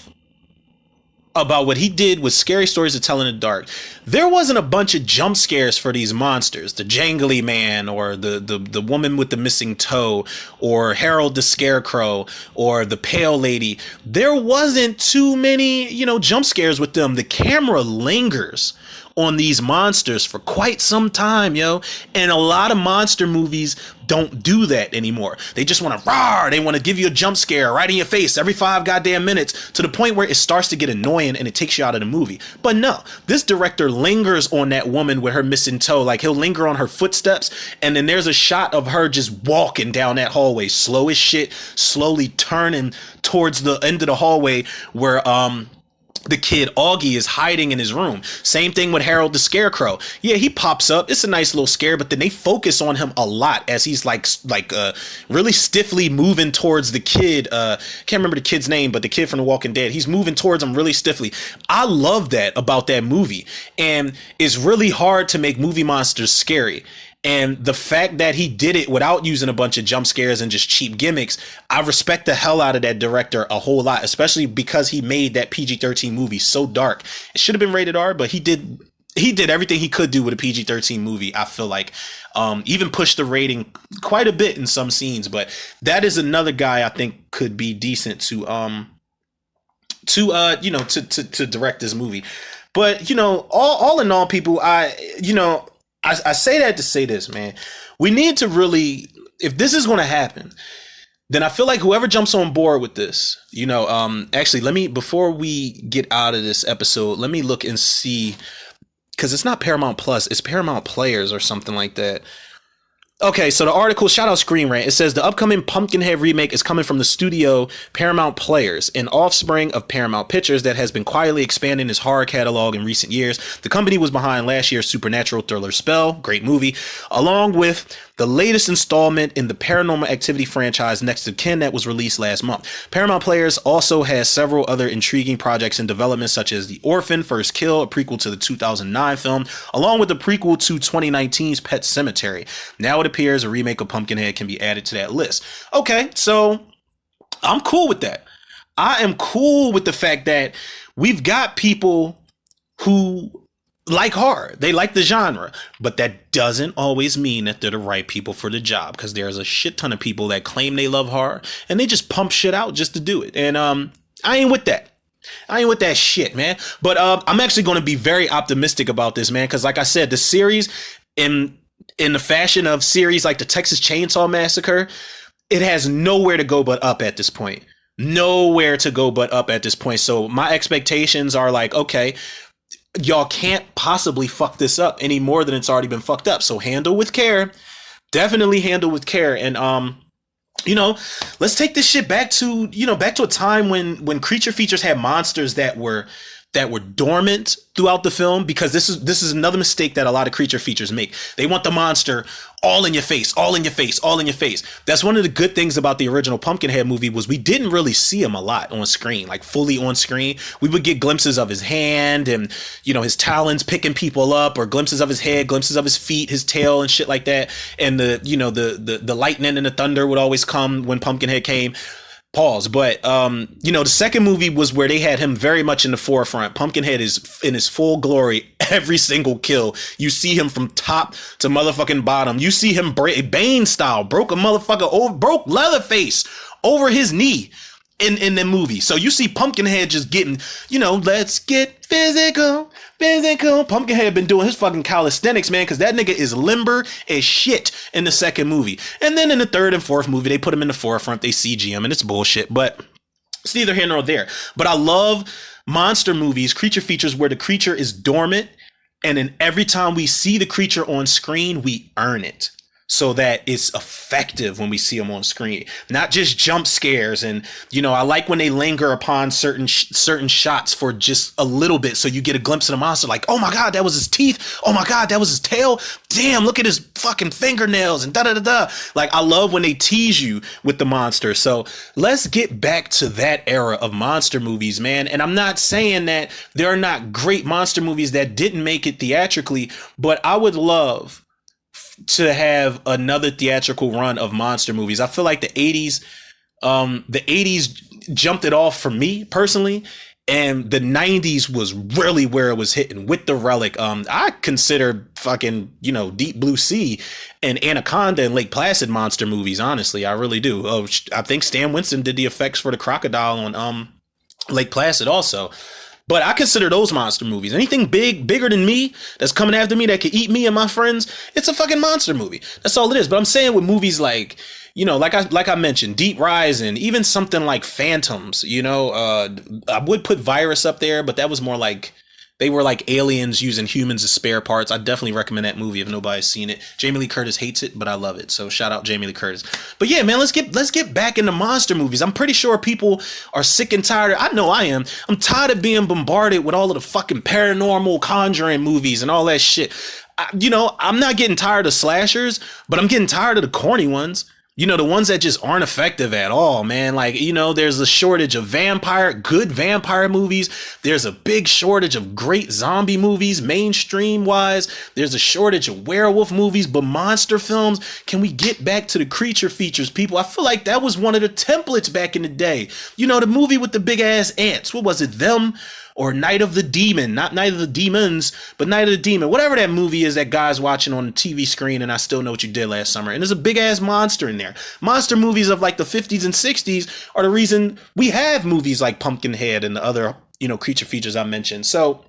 [SPEAKER 1] about what he did with Scary Stories to Tell in the Dark, there wasn't a bunch of jump scares for these monsters, the jangly man or the woman with the missing toe or Harold the Scarecrow or the pale lady. There wasn't too many, jump scares with them. The camera lingers on these monsters for quite some time, and a lot of monster movies don't do that anymore. They just want to roar. They want to give you a jump scare right in your face every 5 goddamn minutes, to the point where it starts to get annoying and it takes you out of the movie. But no, this director lingers on that woman with her missing toe. Like, he'll linger on her footsteps, and then there's a shot of her just walking down that hallway, slow as shit, slowly turning towards the end of the hallway where the kid Augie is hiding in his room. Same thing with Harold the Scarecrow. Yeah, he pops up. It's a nice little scare, but then they focus on him a lot as he's like really stiffly moving towards the kid. Can't remember the kid's name, but the kid from The Walking Dead. He's moving towards him really stiffly. I love that about that movie, and it's really hard to make movie monsters scary. And the fact that he did it without using a bunch of jump scares and just cheap gimmicks, I respect the hell out of that director a whole lot, especially because he made that PG-13 movie so dark. It should have been rated R, but he did everything he could do with a PG-13 movie. I feel like even pushed the rating quite a bit in some scenes, but that is another guy I think could be decent to direct this movie. But all in all, people, I say that to say this, man. We need to really, if this is going to happen, then I feel like whoever jumps on board with this, actually, before we get out of this episode, let me look and see, because it's not Paramount Plus, it's Paramount Players or something like that. Okay, so the article, shout out Screen Rant, it says the upcoming Pumpkinhead remake is coming from the studio Paramount Players, an offspring of Paramount Pictures that has been quietly expanding its horror catalog in recent years. The company was behind last year's supernatural thriller Spell, great movie, along with the latest installment in the Paranormal Activity franchise, Next of Kin, that was released last month. Paramount Players also has several other intriguing projects in development, such as The Orphan, First Kill, a prequel to the 2009 film, along with the prequel to 2019's Pet Sematary. Now it appears a remake of Pumpkinhead can be added to that list. Okay, so I'm cool with that. I am cool with the fact that we've got people who like horror. They like the genre, but that doesn't always mean that they're the right people for the job, because there's a shit ton of people that claim they love horror and they just pump shit out just to do it. And I ain't with that. I ain't with that shit, man. But I'm actually going to be very optimistic about this, man, because like I said, the series in the fashion of series like the Texas Chainsaw Massacre, it has nowhere to go but up at this point. Nowhere to go but up at this point. So my expectations are like, okay, y'all can't possibly fuck this up any more than it's already been fucked up. So handle with care. Definitely handle with care. And you know, let's take this shit back to, you know, back to a time when creature features had monsters that were dormant throughout the film, because this is another mistake that a lot of creature features make. They want the monster all in your face, all in your face, all in your face. That's one of the good things about the original Pumpkinhead movie, was we didn't really see him a lot on screen, like fully on screen. We would get glimpses of his hand and, you know, his talons picking people up, or glimpses of his head, glimpses of his feet, his tail and shit like that. And the lightning and the thunder would always come when Pumpkinhead came. Pause. But, you know, the second movie was where they had him very much in the forefront. Pumpkinhead is in his full glory. Every single kill, you see him from top to motherfucking bottom. You see him Bane style, broke Leatherface over his knee in the movie. So you see Pumpkinhead just getting, you know, let's get physical. Pumpkinhead been doing his fucking calisthenics, man, because that nigga is limber as shit in the second movie. And then in the third and fourth movie, they put him in the forefront. They CG him, and it's bullshit. But it's neither here nor there. But I love monster movies, creature features, where the creature is dormant, and then every time we see the creature on screen, we earn it, so that it's effective when we see them on screen, not just jump scares. And, you know, I like when they linger upon certain shots for just a little bit, so you get a glimpse of the monster, like, oh my God, that was his teeth. Oh my God, that was his tail. Damn, look at his fucking fingernails and da-da-da-da. Like, I love when they tease you with the monster. So let's get back to that era of monster movies, man. And I'm not saying that there are not great monster movies that didn't make it theatrically, but I would love to have another theatrical run of monster movies. I feel like the 80s jumped it off for me personally, and the 90s was really where it was hitting with The Relic. I consider fucking, you know, Deep Blue Sea and Anaconda and Lake Placid monster movies, honestly. I really do. Oh, I think Stan Winston did the effects for the crocodile on Lake Placid also. But I consider those monster movies. Anything bigger than me, that's coming after me, that could eat me and my friends, it's a fucking monster movie. That's all it is. But I'm saying with movies like, you know, like I mentioned, Deep Rising, even something like Phantoms, you know, I would put Virus up there, but that was more like, they were like aliens using humans as spare parts. I definitely recommend that movie if nobody's seen it. Jamie Lee Curtis hates it, but I love it. So shout out Jamie Lee Curtis. But yeah, man, let's get back into monster movies. I'm pretty sure people are sick and tired. I know I am. I'm tired of being bombarded with all of the fucking paranormal Conjuring movies and all that shit. You know, I'm not getting tired of slashers, but I'm getting tired of the corny ones. You know, the ones that just aren't effective at all, man. Like, you know, there's a shortage of good vampire movies. There's a big shortage of great zombie movies, mainstream wise. There's a shortage of werewolf movies, but monster films, can we get back to the creature features, people? I feel like that was one of the templates back in the day. You know, the movie with the big ass ants. What was it? Them? Or Night of the Demon, not Night of the Demons, but Night of the Demon, whatever that movie is that guy's watching on the TV screen, and I Still Know What You Did Last Summer. And there's a big ass monster in there. Monster movies of like the 50s and 60s are the reason we have movies like Pumpkinhead and the other, you know, creature features I mentioned. So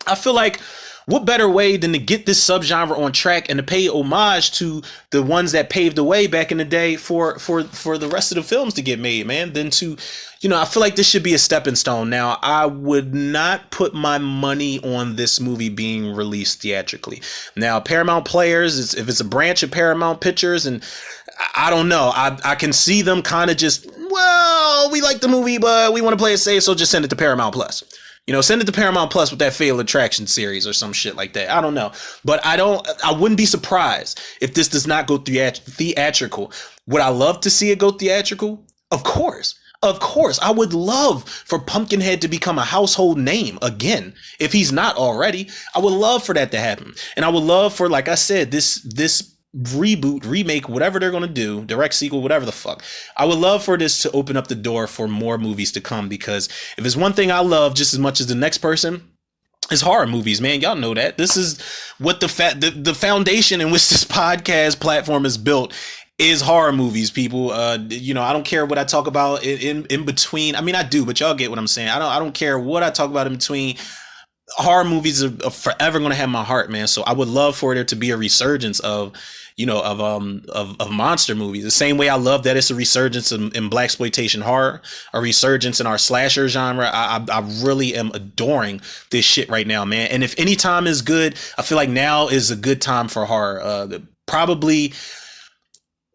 [SPEAKER 1] I feel like, what better way than to get this subgenre on track and to pay homage to the ones that paved the way back in the day for the rest of the films to get made, man, than to, you know, I feel like this should be a stepping stone. Now, I would not put my money on this movie being released theatrically. Now, Paramount Players, if it's a branch of Paramount Pictures, and I don't know, I can see them kind of just, well, we like the movie, but we want to play it safe, so just send it to Paramount Plus. You know, send it to Paramount Plus with that Fatal Attraction series or some shit like that. I don't know. But I wouldn't be surprised if this does not go theatrical. Would I love to see it go theatrical? Of course. Of course. I would love for Pumpkinhead to become a household name again. If he's not already, I would love for that to happen. And I would love for, like I said, this reboot, remake, whatever they're going to do, direct sequel, whatever the fuck. I would love for this to open up the door for more movies to come, because if there's one thing I love just as much as the next person, it's horror movies, man. Y'all know that. This is what the foundation in which this podcast platform is built is horror movies, people. You know, I don't care what I talk about in between. I mean, I do, but y'all get what I'm saying. I don't care what I talk about in between. Horror movies are forever going to have my heart, man. So I would love for there to be a resurgence of, you know, of monster movies. The same way I love that it's a resurgence in blaxploitation horror, a resurgence in our slasher genre. I really am adoring this shit right now, man. And if any time is good, I feel like now is a good time for horror. Probably,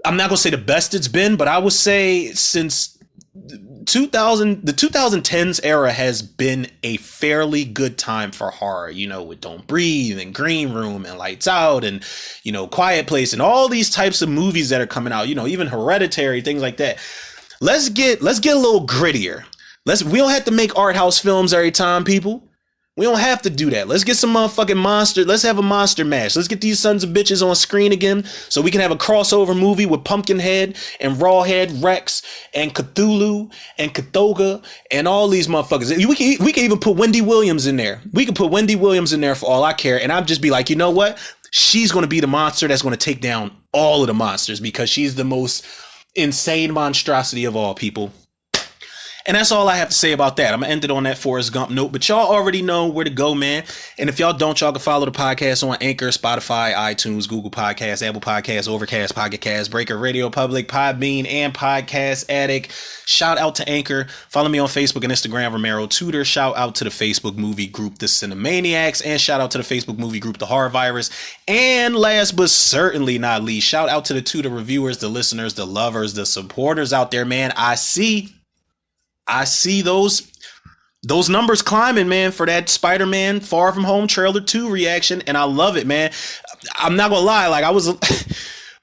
[SPEAKER 1] I'm not gonna say the best it's been, but I would say since the 2010s era has been a fairly good time for horror, you know, with Don't Breathe and Green Room and Lights Out and, you know, Quiet Place and all these types of movies that are coming out, you know, even Hereditary, things like that. Let's get a little grittier. We don't have to make art house films every time, people. We don't have to do that. Let's get some motherfucking monster. Let's have a monster mash. Let's get these sons of bitches on screen again so we can have a crossover movie with Pumpkinhead and Rawhead Rex and Cthulhu and Cthulhu and all these motherfuckers. We can even put Wendy Williams in there. We can put Wendy Williams in there for all I care. And I'd just be like, you know what? She's going to be the monster that's going to take down all of the monsters because she's the most insane monstrosity of all, people. And that's all I have to say about that. I'm going to end it on that Forrest Gump note, but y'all already know where to go, man. And if y'all don't, y'all can follow the podcast on Anchor, Spotify, iTunes, Google Podcasts, Apple Podcasts, Overcast, Pocket Cast, Breaker, Radio Public, Podbean, and Podcast Addict. Shout out to Anchor. Follow me on Facebook and Instagram, Romero Tudor. Shout out to the Facebook movie group, The Cinemaniacs, and shout out to the Facebook movie group, The Horror Virus. And last but certainly not least, shout out to the Tudor reviewers, the listeners, the lovers, the supporters out there, man. I see those numbers climbing, man, for that Spider-Man Far From Home trailer 2 reaction, and I love it, man. I'm not gonna lie, I'm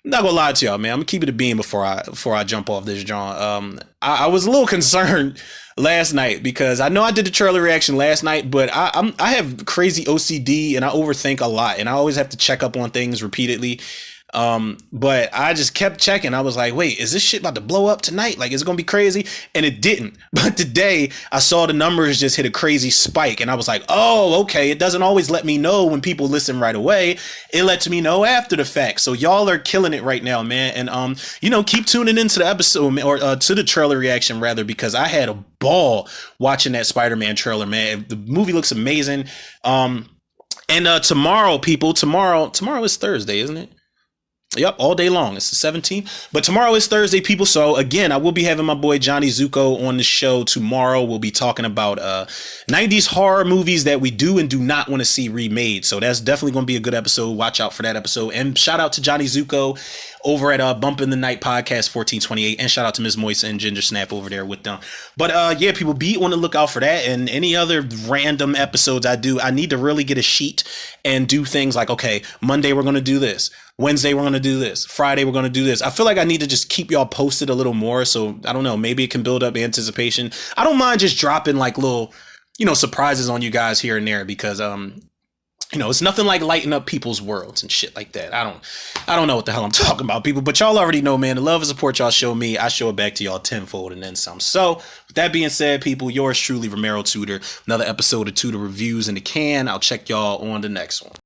[SPEAKER 1] not gonna lie to y'all, man. I'm gonna keep it a beam before I jump off this, John. I was a little concerned last night because I know I did the trailer reaction last night, but I have crazy OCD and I overthink a lot, and I always have to check up on things repeatedly. But I just kept checking. I was like, wait, is this shit about to blow up tonight? Like, is it gonna be crazy? And it didn't. But today I saw the numbers just hit a crazy spike, and I was like, oh, okay. It doesn't always let me know when people listen right away. It lets me know after the fact. So y'all are killing it right now, man. And you know, keep tuning into the episode or to the trailer reaction rather, because I had a ball watching that Spider-Man trailer, man. The movie looks amazing. And tomorrow, people, tomorrow is Thursday, isn't it? Yep, all day long. It's the 17th. But tomorrow is Thursday, people. So again, I will be having my boy Johnny Zuko on the show tomorrow. We'll be talking about 90s horror movies that we do and do not want to see remade. So that's definitely going to be a good episode. Watch out for that episode. And shout out to Johnny Zuko over at Bump in the Night Podcast 1428. And shout out to Ms. Moisa and Ginger Snap over there with them. But yeah, people, be on the lookout for that. And any other random episodes I do, I need to really get a sheet and do things like, okay, Monday we're going to do this. Wednesday, we're going to do this. Friday, we're going to do this. I feel like I need to just keep y'all posted a little more. So I don't know, maybe it can build up anticipation. I don't mind just dropping like little, you know, surprises on you guys here and there because, you know, it's nothing like lighting up people's worlds and shit like that. I don't know what the hell I'm talking about, people, but y'all already know, man, the love and support y'all show me, I show it back to y'all tenfold and then some. So with that being said, people, yours truly, Romero Tudor, another episode of Tudor Reviews in the can. I'll check y'all on the next one.